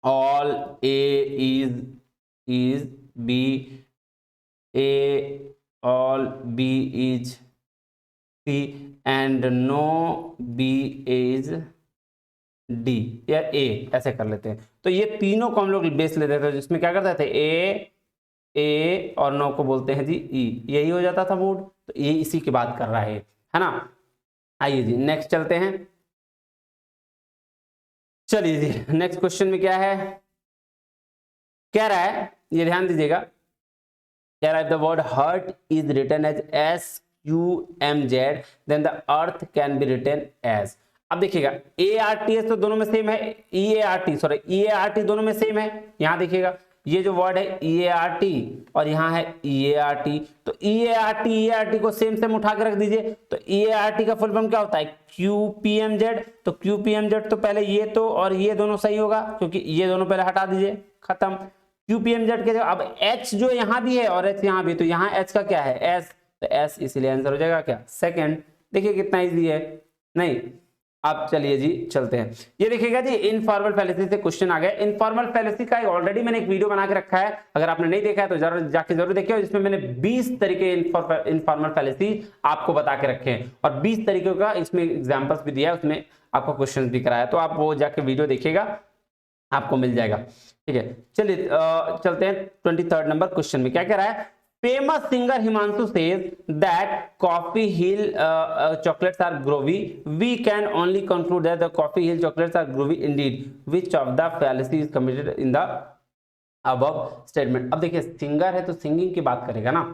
all A is B, A all B is C and no B is D या ए, ऐसे कर लेते हैं। तो ये तीनों को हम लोग बेस लेते थे, जिसमें क्या करते थे, ए और नो को बोलते हैं जी ई, यही हो जाता था मूड, तो ये इसी की बात कर रहा है ना। आइए जी नेक्स्ट चलते हैं। चलिए जी नेक्स्ट क्वेश्चन में क्या है, कह रहा है, ये ध्यान दीजिएगा, कह रहा है the word heart is written as SQMZ then the earth can be written as. अब देखिएगा ARTS तो दोनों में सेम है, EART दोनों में सेम है, यहां देखिएगा ये जो वर्ड है EART और यहाँ है EART, तो EART को सेम उठा के रख दीजिए। तो EART का फुल फॉर्म क्या होता है QPMZ, तो QPMZ तो पहले ये तो और ये दोनों सही होगा क्योंकि ये दोनों पहले हटा दीजिए, खत्म। QPMZ के अब H जो यहाँ भी है और H यहाँ भी, तो यहाँ H का क्या है S, तो S, इसलिए आंसर हो जाएगा क्या सेकंड। देखिए कितना इजी है, नहीं। अब चलिए जी चलते हैं, ये देखिएगा जी इनफॉर्मल फैलेसी से क्वेश्चन आ गया। इनफॉर्मल फैलेसी का ऑलरेडी मैंने एक वीडियो बना के रखा है, अगर आपने नहीं देखा है तो जरूर देखिए, जिसमें मैंने 20 तरीके इनफॉर्मल फैलेसी आपको बता के रखे हैं और 20 तरीकों का इसमें एग्जांपल्स भी दिया है, उसमें आपको क्वेश्चन भी कराया, तो आप वो जाके वीडियो देखिएगा, आपको मिल जाएगा। ठीक है, चलिए चलते हैं 23rd नंबर क्वेश्चन में क्या कह रहा है। Famous singer Himanshu says that coffee hill chocolates are groovy. We can only conclude that the coffee hill chocolates are groovy indeed. Which of the fallacy is committed in the above statement? अब देखिए singer है तो singing की बात करेगा ना,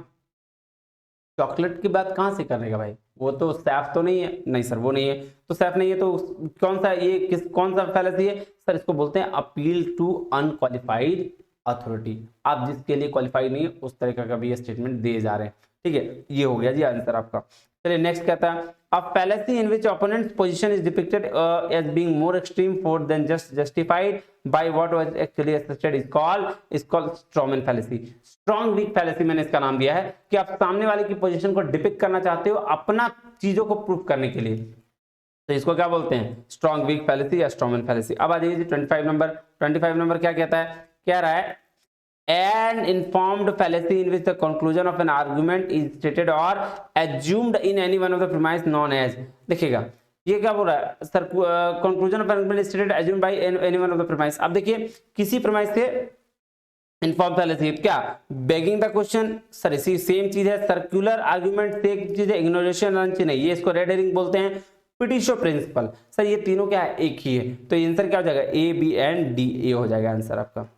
chocolate की बात कहां से करेगा भाई, वो तो सैफ तो नहीं है, नहीं सर वो नहीं है, तो सैफ नहीं है तो कौन सा ये कौन सा फैलेसी है सर, इसको बोलते हैं अपील टू अनक्वालिफाइड अथॉरिटी। आप जिसके लिए क्वालिफाइड नहीं है उस तरह का भी ये स्टेटमेंट दिए जा रहे हैं। ठीक है, ये हो गया जी आंसर आपका। चलिए नेक्स्ट कहता है a fallacy in which opponent's position is depicted as being more extreme for than just justified by what was actually asserted is called straw man fallacy. Strong weak fallacy मैंने इसका नाम दिया है कि आप सामने वाले की पोजीशन को डिपिक्ट करना चाहते हो अपना चीजों को प्रूव करने के लिए, तो इसको क्या बोलते हैं स्ट्रॉन्ग वीक फैलेसी या स्ट्रॉमैन फैलेसी। अब आ जाइए 25 नंबर क्या कहता है, कह रहा है an informed fallacy in which the conclusion of an argument is stated or assumed in any one of the premise known as। देखिएगा ये क्या बोल रहा है sir, conclusion of an argument is stated assumed by any one of the premise। अब देखिए किसी premise से इनफॉर्म फैलेसी क्या, बेगिंग द क्वेश्चन सर इसी सेम चीज है, सर्कुलर आर्गुमेंट से एक चीज है, इग्नोरेशन नहीं, ये इसको रेड हेरिंग बोलते हैं, पिटिशो प्रिंसिपल सर ये तीनों क्या है एक ही है, तो आंसर क्या हो जाएगा A B and D, ए हो जाएगा आंसर आपका।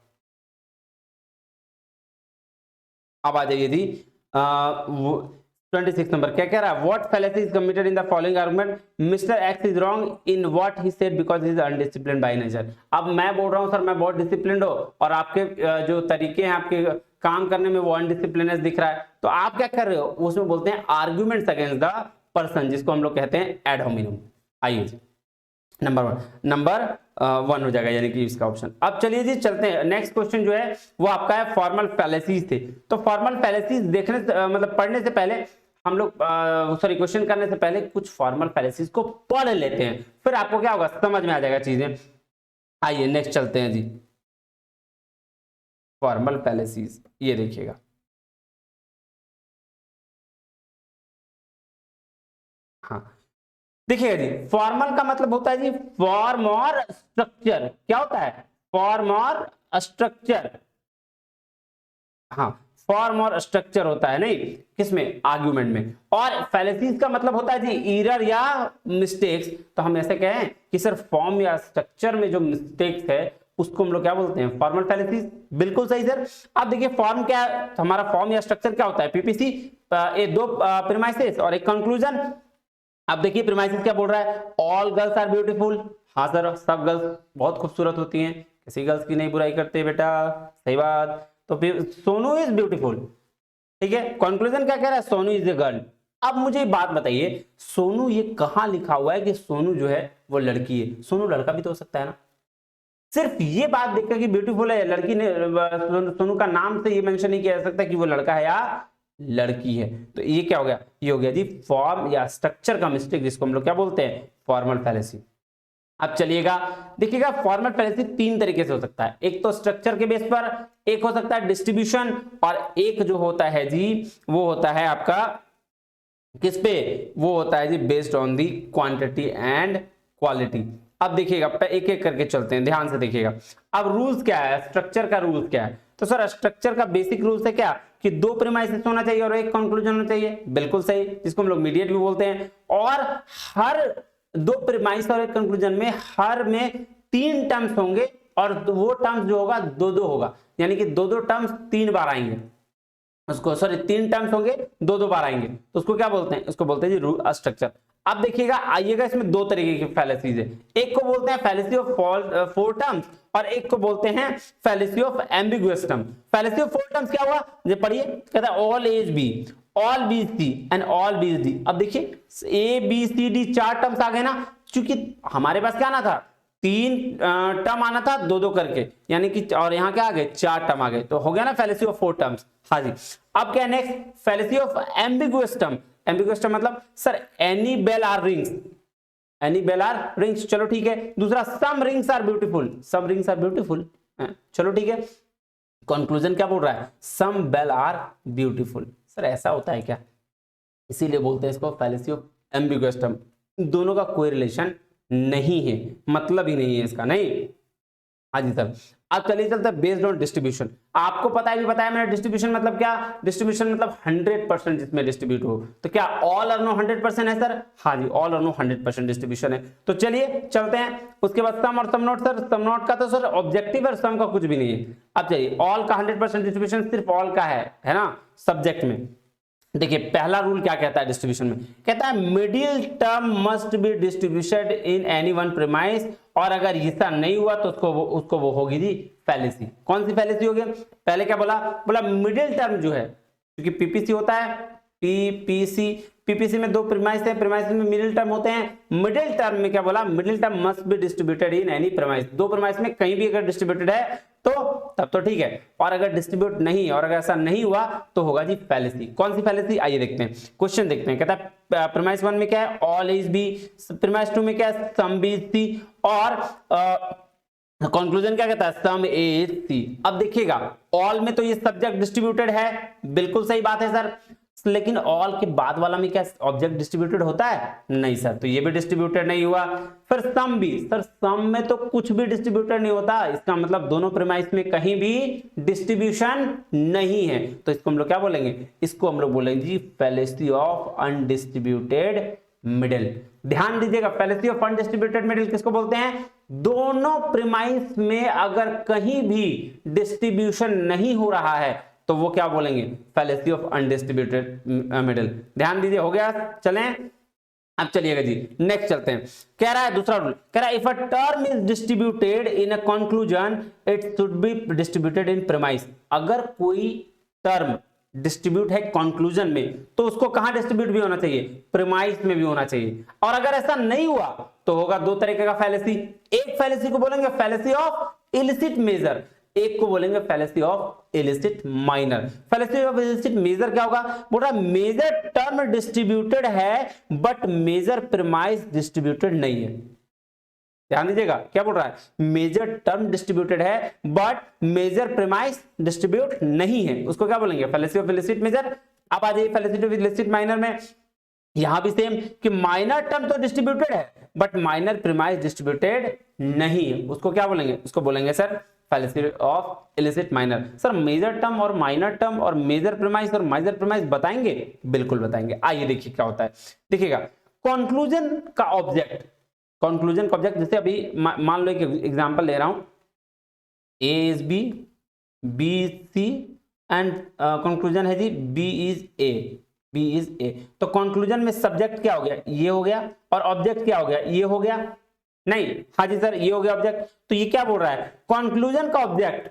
अब आ जाइए जी 26 नंबर क्या कह रहा है, what fallacy is committed in the following argument, mister X is wrong in what he said because he is undisciplined by nature. अब मैं बोल रहा हूं सर मैं बहुत डिसिप्लिन्ड हो और आपके जो तरीके हैं आपके काम करने में वो अनडिसिप्लिनेस दिख रहा है, तो आप क्या कर रहे हो, उसमें बोलते हैं आर्ग्यूमेंट्स अगेंस्ट द पर्सन, जिसको हम लोग कहते हैं एड होमिनम। आइए नंबर 1 हो जाएगा यानी कि इसका ऑप्शन। अब चलिए जी चलते हैं, नेक्स्ट क्वेश्चन जो है वो आपका है फॉर्मल फैलेसीज थे। तो फॉर्मल फैलेसीज देखने से मतलब पढ़ने से पहले हम लोग सॉरी क्वेश्चन करने से पहले कुछ फॉर्मल फैलेसीज को पढ़ लेते हैं, फिर आपको क्या होगा समझ में आ जाएगा चीजें। आइए नेक्स्ट चलते हैं जी, फॉर्मल फैलेसीज ये देखिएगा, हाँ देखिएगा जी फॉर्मल का मतलब होता है जी फॉर्म और स्ट्रक्चर। क्या होता है फॉर्म और स्ट्रक्चर, हाँ फॉर्म और स्ट्रक्चर होता है नहीं किसमें आर्गुमेंट में। और फैलेसीज का मतलब होता है जी एरर या मिस्टेक्स, तो हम ऐसे कहें कि सर फॉर्म या स्ट्रक्चर में जो मिस्टेक्स है उसको हम लोग क्या बोलते हैं फॉर्मल फैलेसीज। बिल्कुल सही सर। अब देखिए फॉर्म क्या है, तो हमारा फॉर्म या स्ट्रक्चर क्या होता है पीपीसी, ये दो प्रीमाइसेस और एक कंक्लूजन। अब देखिए प्रीमाइसेस क्या बोल रहा है, ऑल गर्ल्स आर ब्यूटीफुल, हाँ सर सब गर्ल्स बहुत खूबसूरत होती हैं, किसी गर्ल्स की नहीं बुराई करते बेटा, सही बात। तो फिर सोनू इज ब्यूटीफुल, ठीक है। कंक्लूजन क्या कह रहा है, सोनू इज ए गर्ल। अब मुझे बात बताइए सोनू ये कहां लिखा हुआ है कि सोनू जो है वो लड़की है, सोनू लड़का भी तो हो सकता है ना। सिर्फ ये बात देखकर कि ब्यूटीफुल है लड़की ने, सोनू का नाम से ये मेंशन नहीं किया जा सकता कि वो लड़का है या लड़की है। तो ये क्या हो गया, ये हो गया जी फॉर्म या स्ट्रक्चर का मिस्टेक, जिसको हम लोग क्या बोलते हैं फॉर्मल फैलेसी। अब चलिएगा देखिएगा फॉर्मल फैलेसी 3 तरीके से हो सकता है, एक तो स्ट्रक्चर के बेस पर, एक हो सकता है डिस्ट्रीब्यूशन, और एक जो होता है जी वो होता है आपका किस पे, वो होता है जी based on the quantity and quality. अब देखिएगा एक एक करके चलते हैं, ध्यान से देखिएगा। अब रूल्स क्या है, स्ट्रक्चर का रूल्स क्या है, तो सर स्ट्रक्चर का बेसिक रूल्स है क्या कि 2 प्रीमाइसेस होना चाहिए और एक कंक्लूजन होना चाहिए, बिल्कुल सही, जिसको हम लोग मीडिएट भी बोलते हैं। और हर 2 प्रीमाइस और एक कंक्लूजन में हर में 3 टर्म्स होंगे और वो टर्म्स जो होगा 2-2 होगा, यानी कि 2-2 टर्म्स 3 बार आएंगे उसको, सॉरी 3 टर्म्स होंगे 2-2 बार आएंगे, तो उसको क्या बोलते हैं, उसको बोलते हैं जी रूल स्ट्रक्चर। अब देखिएगा, आइएगा, इसमें दो तरीके की फैलेसीज है। एक को बोलते हैं फैलेसी ऑफ फोर टर्म्स और एक को बोलते हैं fallacy of ambiguous term. Fallacy of four terms क्या हुआ, ये पढ़िए, कहता है all A's B, all B C and all B D. अब देखिए ए बी सी डी चार टर्म्स आ गए ना, क्योंकि हमारे पास क्या आना था, तीन टर्म आना था दो दो करके, यानी कि और यहाँ क्या आ गए, चार टर्म आ गए, तो हो गया ना फैलेसी ऑफ फोर टर्म्स। हाँ जी, अब क्या next, fallacy of ambiguous term. Ambiguous term मतलब sir any bell are rings, any bell are rings, चलो ठीक है। दूसरा some rings are beautiful, some rings are beautiful, चलो ठीक है। कंक्लूजन क्या बोल रहा है, some bell are beautiful. Sir ऐसा होता है क्या, इसीलिए बोलते हैं इसको फैलेसी ऑफ एम्बिगुअस टर्म। दोनों का कोई रिलेशन नहीं है, मतलब ही नहीं है इसका, नहीं। हाँ जी सर, अब चलिए चलते हैं बेस्ड ऑन डिस्ट्रीब्यूशन। आपको पता है, भी बताया मैंने, डिस्ट्रीब्यूशन मतलब क्या, डिस्ट्रीब्यूशन मतलब 100% जिसमें डिस्ट्रीब्यूट हो। तो क्या ऑल और नो 100% है सर, हाँ जी, ऑल और नो 100% डिस्ट्रीब्यूशन है। तो चलिए चलते हैं, उसके बाद सम और some not. Sir some not का तो सर ऑब्जेक्टिव और सम का कुछ भी नहीं है। अब चलिए, ऑल का 100% डिस्ट्रीब्यूशन सिर्फ ऑल का है ना सब्जेक्ट में। देखिए पहला रूल क्या कहता है डिस्ट्रीब्यूशन में, कहता है middle term must be distributed in any one premise, और अगर ऐसा नहीं हुआ तो उसको वो होगी जी फैलेसी। कौन सी फैलेसी होगी, पहले क्या बोला, बोला मिडिल टर्म जो है, क्योंकि पीपीसी होता है, पीपीसी में दो प्रीमाइस है, प्रीमाइस में मिडिल टर्म होते हैं। मिडिल टर्म में क्या बोला, middle term must be distributed in any premise, दो प्रीमाइस में कहीं भी अगर डिस्ट्रीब्यूटेड है तो तब तो ठीक है, और अगर डिस्ट्रीब्यूट नहीं, और अगर ऐसा नहीं हुआ तो होगा जी फैलेसी। कौन सी फैलेसी, आइए देखते हैं, क्वेश्चन देखते हैं। कहता है प्रीमाइस 1 में क्या है, ऑल इज बी, प्रीमाइस 2 में क्या है, सम बी सी, और कंक्लूजन क्या कहता है, सम ए सी। अब देखिएगा ऑल में तो ये सब्जेक्ट डिस्ट्रीब्यूटेड है, बिल्कुल सही बात है सर, लेकिन ऑल के बाद वाला में क्या ऑब्जेक्ट डिस्ट्रीब्यूटेड होता है, नहीं सर, तो ये भी डिस्ट्रीब्यूटेड नहीं हुआ। फिर सम भी, सर सम में तो कुछ भी डिस्ट्रीब्यूटेड नहीं होता, इसका मतलब दोनों प्रीमाइस में कहीं भी डिस्ट्रीब्यूशन नहीं है, तो इसको हम लोग क्या बोलेंगे, इसको हम लोग बोलेंगे जी फैलेसी ऑफ अनडिस्ट्रीब्यूटेड मिडिल। ध्यान दीजिएगा, फैलेसी ऑफ अनडिस्ट्रीब्यूटेड मिडिल किसको बोलते हैं, दोनों प्रीमाइस में अगर कहीं भी डिस्ट्रीब्यूशन नहीं हो रहा है तो वो क्या बोलेंगे, फैलेसी ऑफ अनडिस्ट्रीब्यूटेड मिडिल। ध्यान दीजिए, हो गया, चलें अब चलिएगा जी नेक्स्ट चलते हैं। कह रहा है दूसरा रूल, कह रहा है if a term is distributed in a conclusion it should be distributed in premise. अगर कोई टर्म डिस्ट्रीब्यूट है कंक्लूजन में तो उसको कहां डिस्ट्रीब्यूट भी होना चाहिए, प्रीमाइस में भी होना चाहिए। और अगर ऐसा नहीं हुआ तो होगा दो तरीके का फैलेसी, एक फैलेसी को बोलेंगे फैलेसी ऑफ इलिसिट मेजर, एक को बोलेंगे fallacy of illicit minor. Fallacy of illicit major क्या होगा, बोल रहा है मेजर टर्म डिस्ट्रीब्यूटेड है बट मेजर प्रीमाइस डिस्ट्रीब्यूटेड नहीं है। ध्यान दीजिएगा, क्या बोल रहा है, मेजर टर्म डिस्ट्रीब्यूटेड है बट मेजर प्रीमाइस डिस्ट्रीब्यूट नहीं है, उसको क्या बोलेंगे, फैलेसी ऑफ इलिसिट मेजर। अब आ जाइए फैलेसी ऑफ इलिसिट माइनर में, यहां भी सेम कि माइनर टर्म तो डिस्ट्रीब्यूटेड है बट माइनर प्रीमाइस डिस्ट्रीब्यूटेड नहीं है, उसको क्या बोलेंगे, उसको बोलेंगे sir fallacy of illicit minor. Sir major term और माइनर टर्म और मेजर प्रीमाइस और माइनर प्रीमाइस बताएंगे, बिल्कुल बताएंगे। आइए देखिए क्या होता है, देखिएगा कंक्लूजन का ऑब्जेक्ट, कंक्लूजन का ऑब्जेक्ट, जैसे अभी मान लो एक एग्जांपल ले रहा हूं, A is B, B C and conclusion है जी B is A, B is A. तो कंक्लूजन में सब्जेक्ट क्या हो गया, ये हो गया, और ऑब्जेक्ट क्या हो गया, ये हो गया, नहीं, हाँ जी सर ये हो गया ऑब्जेक्ट। तो ये क्या बोल रहा है, कंक्लूजन का ऑब्जेक्ट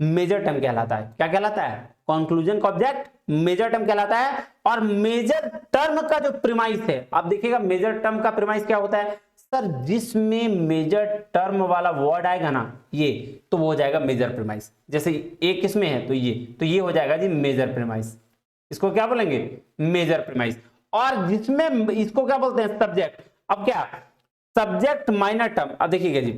मेजर टर्म कहलाता है। क्या कहलाता है, कंक्लूजन का ऑब्जेक्ट मेजर टर्म कहलाता है। और मेजर टर्म का जो प्रीमाइस है, आप देखिएगा मेजर टर्म का प्रीमाइस क्या होता है, सर जिसमें मेजर टर्म वाला वर्ड आएगा ना ये, तो वो हो जाएगा मेजर प्रीमाइस। जैसे एक किसमें है तो ये हो जाएगा जी मेजर प्रीमाइस, इसको क्या बोलेंगे, मेजर प्रीमाइस। और जिसमें इसको क्या बोलते हैं, सब्जेक्ट। अब क्या, सब्जेक्ट माइनर टर्म, अब देखिएगा जी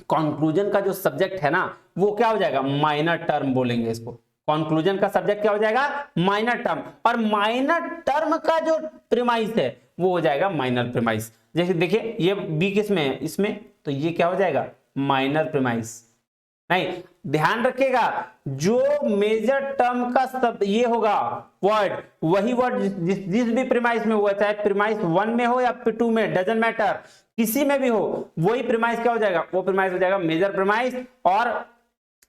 कंक्लूजन का जो सब्जेक्ट है ना वो क्या हो जाएगा, माइनर टर्म बोलेंगे इसको। कंक्लूजन का सब्जेक्ट क्या हो जाएगा, माइनर टर्म, और माइनर टर्म का जो प्रीमाइस है वो हो जाएगा माइनर प्रीमाइस। जैसे देखिए ये बी किस में है, इसमें, तो ये क्या हो जाएगा, माइनर प्रीमाइस। नहीं, ध्यान रखिएगा जो मेजर टर्म का सब ये होगा वर्ड, वही वर्ड जिस भी प्रीमाइस में हुआ, चाहे प्रीमाइस 1 में हो या 2 में, डजंट मैटर, किसी में भी हो, वही प्रीमाइस क्या हो जाएगा, वो प्रीमाइस हो जाएगा मेजर प्रीमाइस। और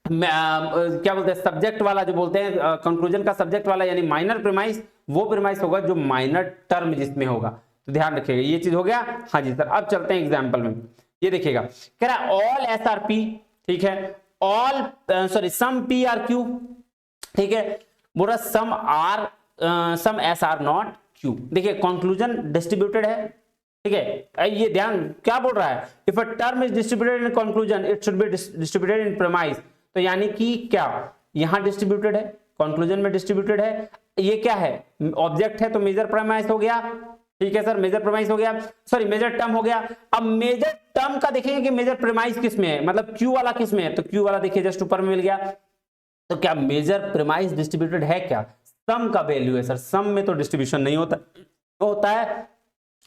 क्या बोलते हैं सब्जेक्ट वाला, जो बोलते हैं कंक्लूजन का सब्जेक्ट वाला यानी माइनर प्रीमाइस, वो प्रीमाइस होगा जो माइनर टर्म जिसमें होगा। तो ध्यान रखिएगा, ये चीज हो गया। हाँ जी सर, अब चलते हैं एग्जाम्पल में। ये देखिएगा, कह रहा है ऑल एस आर पी, ठीक है, all sorry some P are Q, ठीक है, बोल रहा सम एस आर नॉट क्यू। देखिए कंक्लूजन डिस्ट्रीब्यूटेड है, ठीक है, ये ध्यान क्या बोल रहा है, if a term is distributed in conclusion it should be distributed in premise. तो यानी कि क्या, यहां डिस्ट्रीब्यूटेड है, कंक्लूजन में डिस्ट्रीब्यूटेड है, ये क्या है, ऑब्जेक्ट है, तो मेजर प्रेमाइस हो गया, ठीक है सर, मेजर प्रेमाइस हो गया, सॉरी मेजर टर्म हो गया। अब मेजर टर्म का देखेंगे कि मेजर प्रेमाइस किस में है, मतलब क्यू वाला किस में है, तो क्यू वाला देखिए जस्ट ऊपर में मिल गया। तो क्या मेजर प्रेमाइस डिस्ट्रीब्यूटेड है क्या, सम का वैल्यू है सर, सम में तो डिस्ट्रीब्यूशन नहीं होता है,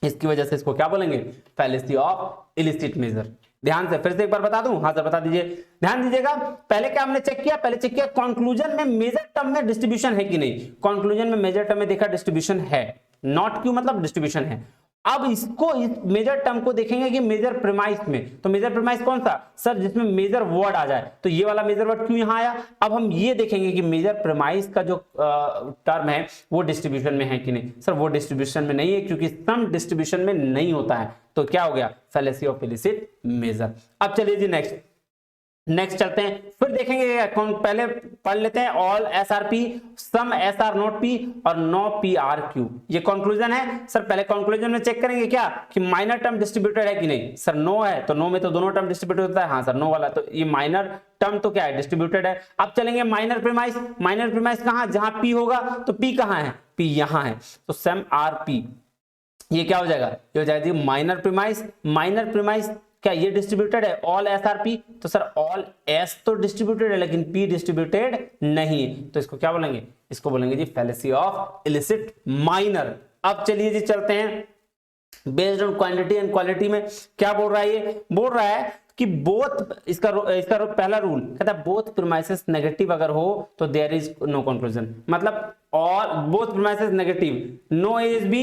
इसकी वजह से इसको क्या बोलेंगे, फैलेसी ऑफ इलिसिट मेजर। ध्यान से फिर से एक बार बता दूं, हाँ सर बता दीजिए, ध्यान दीजिएगा। पहले क्या हमने चेक किया, पहले चेक किया कंक्लूजन में मेजर टर्म में डिस्ट्रीब्यूशन है कि नहीं, कंक्लूजन में मेजर टर्म में देखा डिस्ट्रीब्यूशन है, नॉट क्यू मतलब डिस्ट्रीब्यूशन है। अब इसको, इस मेजर टर्म को देखेंगे कि मेजर प्रीमाइस में, तो मेजर प्रीमाइस कौन सा सर, जिसमें मेजर वर्ड आ जाए, तो ये वाला मेजर वर्ड क्यों यहां आया। अब हम ये देखेंगे कि मेजर प्रीमाइस का जो टर्म है वो डिस्ट्रीब्यूशन में है कि नहीं, सर वो डिस्ट्रीब्यूशन में नहीं है क्योंकि सम डिस्ट्रीब्यूशन में नहीं होता है, तो क्या हो गया, फैलेसी ऑफ इलिसिट मेजर। अब चलिए जी नेक्स्ट चलते हैं, फिर देखेंगे कौन, पहले पढ़ लेते हैं all S are P, some S are not P और नो पी आर क्यू। ये कंक्लूजन है सर, पहले कंक्लूजन में चेक करेंगे क्या कि माइनर टर्म डिस्ट्रीब्यूटेड है कि नहीं, सर नो है, तो नो में तो दोनों टर्म डिस्ट्रीब्यूटेड होता है, हाँ सर नो वाला, तो ये माइनर टर्म तो क्या है, डिस्ट्रीब्यूटेड है। अब चलेंगे माइनर प्रीमाइस, माइनर प्रीमाइस कहां, जहां पी होगा, तो पी कहां है, पी यहां है, तो सम आर पी, ये क्या हो जाएगा, ये हो जाएगा माइनर प्रीमाइस। माइनर प्रीमाइस क्या ये डिस्ट्रीब्यूटेड है, ऑल एस आर पी, तो सर ऑल एस तो डिस्ट्रीब्यूटेड है लेकिन पी डिस्ट्रीब्यूटेड नहीं है, तो इसको क्या बोलेंगे, इसको बोलेंगे जी फैलेसी ऑफ इलिसिट माइनर। अब चलिए जी चलते हैं based on quantity and quality में क्या बोल रहा है, ये बोल रहा है कि बोथ, इसका पहला रूल कहता है बोथ प्रीमाइसेस नेगेटिव अगर हो तो देयर इज नो कंक्लूजन, मतलब और both premises negative, no A is B,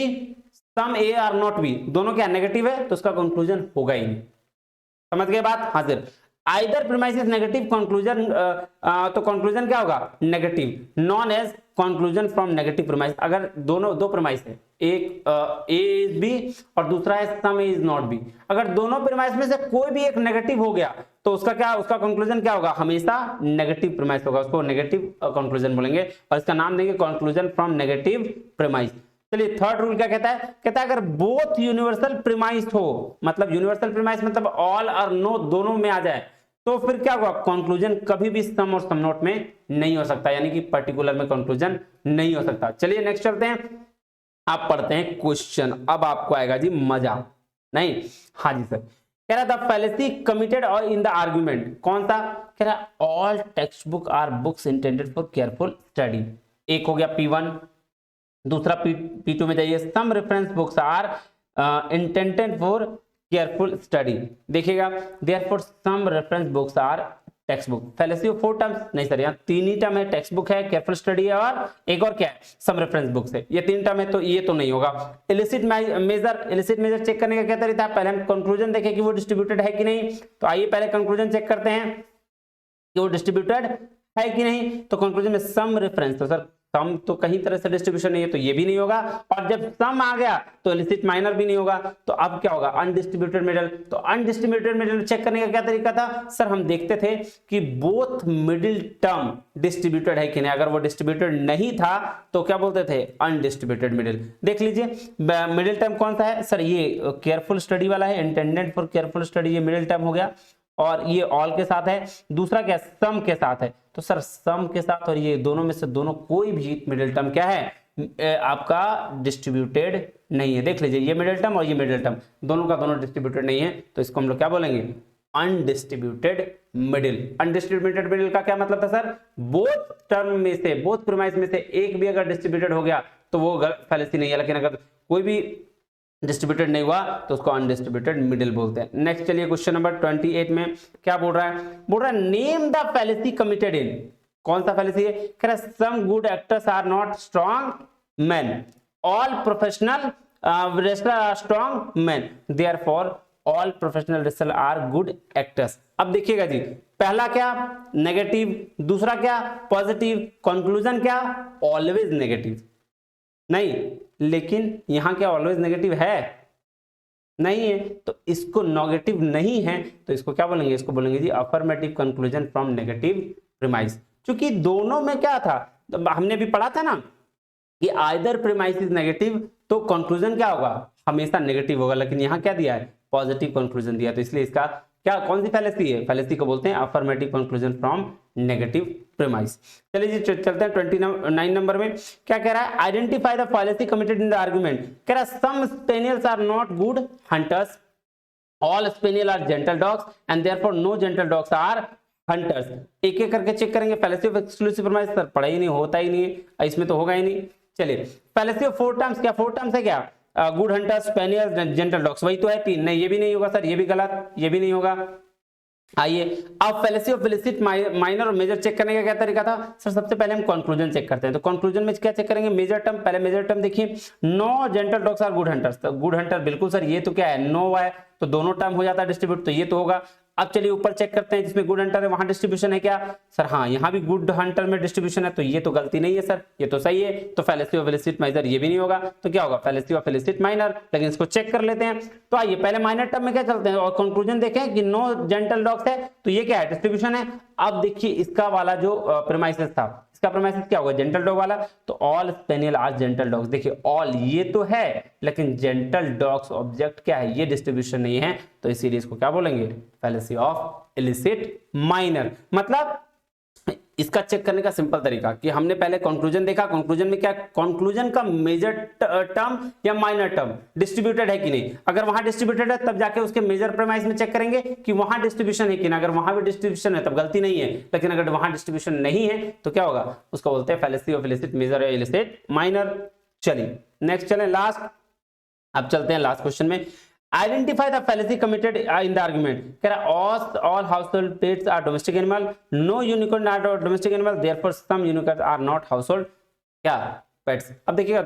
some A are not B, दोनों क्या नेगेटिव है, तो उसका कंक्लूजन होगा ही नहीं। समझ गए बात, हाँ sir, either premise is negative conclusion, तो कंक्लूजन क्या होगा, negative, none as conclusion from negative premise. अगर दोनों दो प्रीमाइस है, एक ए इज बी और दूसरा है सम ए इज नॉट बी, अगर दोनों प्रीमाइस में से कोई भी एक नेगेटिव हो गया तो उसका क्या, उसका कंक्लूजन क्या होगा, हमेशा नेगेटिव प्रीमाइस होगा, उसको नेगेटिव कंक्लूजन बोलेंगे और इसका नाम देंगे कंक्लूजन फ्रॉम नेगेटिव प्रीमाइस। चलिए थर्ड रूल क्या कहता है, कहता है अगर बोथ यूनिवर्सल प्रीमाइस हो, मतलब यूनिवर्सल प्रीमाइस मतलब ऑल और नो दोनों में आ जाए, तो फिर क्या होगा, कंक्लूजन कभी भी सम और सम नॉट में नहीं हो सकता, यानी कि पर्टिकुलर में कंक्लूजन नहीं हो सकता। चलिए नेक्स्ट चलते हैं, आप पढ़ते हैं क्वेश्चन, अब आपको आएगा जी मजा, नहीं हाँ जी सर, कह रहा था फैलेसी कमिटेड और इन द आर्गुमेंट, कौन सा, कह रहा all text book are books intended for careful study, एक हो गया P1, दूसरा P2 में जाइए, some reference books are intended for careful study, देखिएगा therefore some reference books are text book. Fallacy of 4 terms, नहीं सर यहाँ 3 ही टर्म है, टेक्स्ट बुक है, केयरफुल स्टडी है और एक और क्या है, सम रेफरेंस बुक्स है, ये 3 टर्म है, तो ये तो नहीं होगा। इलिसिट मेजर चेक करने का क्या तरीका है, पहले हम कंक्लूजन देखें कि वो डिस्ट्रीब्यूटेड है कि नहीं, तो आइए पहले कंक्लूजन चेक करते हैं कि वो डिस्ट्रीब्यूटेड है कि नहीं, तो कंक्लूजन में सम रेफरेंस, तो सर सम तो कहीं तरह से डिस्ट्रीब्यूशन नहीं है, तो ये भी नहीं होगा, और जब सम आ गया तो इलिसिट माइनर भी नहीं होगा, तो अब क्या होगा, अनडिस्ट्रीब्यूटेड मिडल। तो अनडिस्ट्रीब्यूटेड मिडल चेक करने का क्या तरीका था, सर हम देखते थे कि बोथ मिडिल टर्म डिस्ट्रीब्यूटेड है कि नहीं, अगर वो डिस्ट्रीब्यूटेड नहीं था तो क्या बोलते थे, अनडिस्ट्रीब्यूटेड मिडल। देख लीजिए मिडिल टर्म कौन सा है, सर ये केयरफुल स्टडी वाला है, इंटेंडेड फॉर केयरफुल स्टडी, ये मिडिल टर्म हो गया, और ये ऑल के साथ है, दूसरा क्या सम के साथ है, तो सर सम के साथ और ये दोनों में से दोनों कोई भी मिडिल टर्म क्या है आपका डिस्ट्रीब्यूटेड नहीं है। देख लीजिए ये मिडिल टर्म और ये मिडिल टर्म दोनों का दोनों डिस्ट्रीब्यूटेड नहीं है, तो इसको हम लोग क्या बोलेंगे, अनडिस्ट्रीब्यूटेड मिडिल। अनडिस्ट्रीब्यूटेड मिडिल का क्या मतलब था सर, बोथ टर्म में से, बोथ प्रीमाइस में से एक भी अगर डिस्ट्रीब्यूटेड हो गया तो वो फैलेसी नहीं है, लेकिन अगर कोई भी डिस्ट्रीब्यूटेड नहीं हुआ तो उसको अनडिस्ट्रीब्यूटेड मिडिल बोलते हैं। नेक्स्ट चलिए क्वेश्चन नंबर 28 में क्या बोल रहा है, बोल रहा है name the fallacy committed in, कौन सा फैलेसी है, कह रहा है some good actors are not strong man, all professional wrestler are strong man, therefore all professional wrestler are good actors. अब देखिएगा जी, पहला क्या नेगेटिव, दूसरा क्या पॉजिटिव, कंक्लूजन क्या ऑलवेज नेगेटिव, नहीं लेकिन यहाँ क्या ऑलवेज नेगेटिव है? नहीं है, तो इसको नेगेटिव नहीं है तो इसको क्या बोलेंगे? इसको बोलेंगे जी affirmative conclusion from negative premise. क्योंकि दोनों में क्या था, तो हमने भी पढ़ा था ना कि आइदर प्रीमाइस इज नेगेटिव तो कंक्लूजन क्या होगा? हमेशा नेगेटिव होगा, लेकिन यहाँ क्या दिया है? पॉजिटिव कंक्लूजन दिया, तो इसलिए इसका क्या, कौन सी फैलेसी है? फैलेसी को बोलते हैं affirmative conclusion from negative premise. चलिए जी चलते हैं 29 नंबर में। क्या कह रहा है? Identify the fallacy committed in the argument. कह रहा है some spaniels are not good hunters, all spaniel are gentle dogs and therefore no gentle dogs are hunters. एक एक करके चेक करेंगे। Fallacy of exclusive premise sir पढ़ा ही नहीं, होता ही नहीं है, इसमें तो होगा ही नहीं। चलिए फैलेसी ऑफ फोर टर्म्स, क्या फोर टर्म्स है क्या? गुड हंटर्स, स्पेनियल्स, जेंटल डॉग्स, वही तो है तीन। नहीं ये भी नहीं होगा सर, ये भी गलत, ये भी नहीं होगा। आइए अब फैलेसी ऑफ इलिसिट माइनर और मेजर चेक करने का क्या तरीका था? सर सबसे पहले हम कंक्लूजन चेक करते हैं, तो कंक्लूजन में क्या चेक करेंगे? Major term. पहले मेजर टर्म देखिए, no gentle dogs are good hunters, तो गुड हंटर बिल्कुल सर, ये तो क्या है? नो है, तो दोनों टर्म हो जाता है डिस्ट्रीब्यूट, तो ये तो होगा। अब चलिए ऊपर चेक करते हैं, जिसमें गुड हंटर है वहां डिस्ट्रीब्यूशन है क्या? सर हाँ, यहाँ भी गुड हंटर में डिस्ट्रीब्यूशन है, तो ये तो गलती नहीं है सर, ये तो सही है। तो फैलेसी ऑफ इलिसिट माइनर ये भी नहीं होगा, तो क्या होगा? Fallacy of illicit minor. लेकिन इसको चेक कर लेते हैं। तो आइए पहले माइनर टर्म में क्या चलते हैं और कंक्लूजन देखें कि नो जेंटल डॉग्स है, तो ये क्या है? डिस्ट्रीब्यूशन है। अब देखिए इसका वाला जो प्रीमाइसेस था, इसका प्रीमाइसेस क्या होगा? जेंटल डॉग वाला, तो all spaniel are gentle dogs. देखिए ऑल ये तो है, लेकिन जेंटल डॉग्स ऑब्जेक्ट क्या है? ये डिस्ट्रीब्यूशन नहीं है, तो इसीलिए इसको क्या बोलेंगे? Fallacy of illicit minor. मतलब इसका चेक करने का सिंपल तरीका कि हमने पहले कंक्लूजन देखा, कंक्लूजन में क्या, कंक्लूजन का मेजर टर्म या माइनर टर्म डिस्ट्रीब्यूटेड है कि नहीं। अगर वहां डिस्ट्रीब्यूटेड है तब जाके उसके मेजर प्रीमाइस में चेक करेंगे कि वहां डिस्ट्रीब्यूशन है कि नहीं। अगर वहां भी डिस्ट्रीब्यूशन है तब गलती नहीं है, लेकिन अगर वहां डिस्ट्रीब्यूशन नहीं है तो क्या होगा? उसको बोलते हैं फैलेसी ऑफ इलिसिट मेजर या इलिसिट माइनर। चलिए नेक्स्ट चलें, लास्ट। अब चलते हैं लास्ट क्वेश्चन में। Identify the fallacy committed in the argument. कह रहा all household pets are domestic animal, no unicorn are domestic animal, therefore some unicorns are not household क्या पेट्स। अब देखिएगा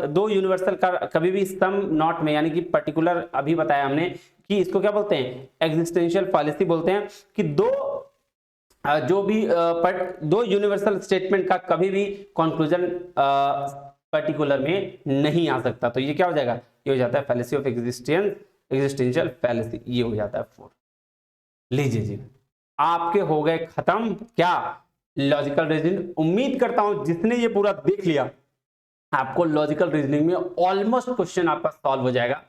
दो यूनिवर्सल का कभी भी सम नॉट में, यानी कि पर्टिकुलर अभी बताया हमने कि इसको क्या बोलते हैं? एग्जिस्टेंशियल फैलेसी बोलते हैं कि दो यूनिवर्सल स्टेटमेंट का कभी भी कंक्लूजन पर्टिकुलर में नहीं आ सकता। तो ये क्या हो जाएगा? ये हो जाता है फैलेसी ऑफ एग्जिस्टेंशियल फैलेसी, ये हो जाता है 4। लीजिए जी आपके हो गए खत्म क्या? Logical reasoning. उम्मीद करता हूं जिसने ये पूरा देख लिया आपको लॉजिकल रीजनिंग में ऑलमोस्ट क्वेश्चन आपका सॉल्व हो जाएगा।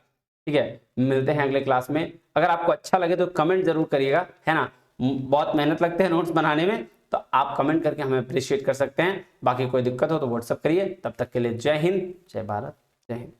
ठीक है, मिलते हैं अगले क्लास में। अगर आपको अच्छा लगे तो कमेंट जरूर करिएगा, है ना। बहुत मेहनत लगते हैं नोट्स बनाने में, तो आप कमेंट करके हमें अप्रिशिएट कर सकते हैं। बाकी कोई दिक्कत हो तो व्हाट्सअप करिए। तब तक के लिए जय हिंद, जय भारत, जय हिंद।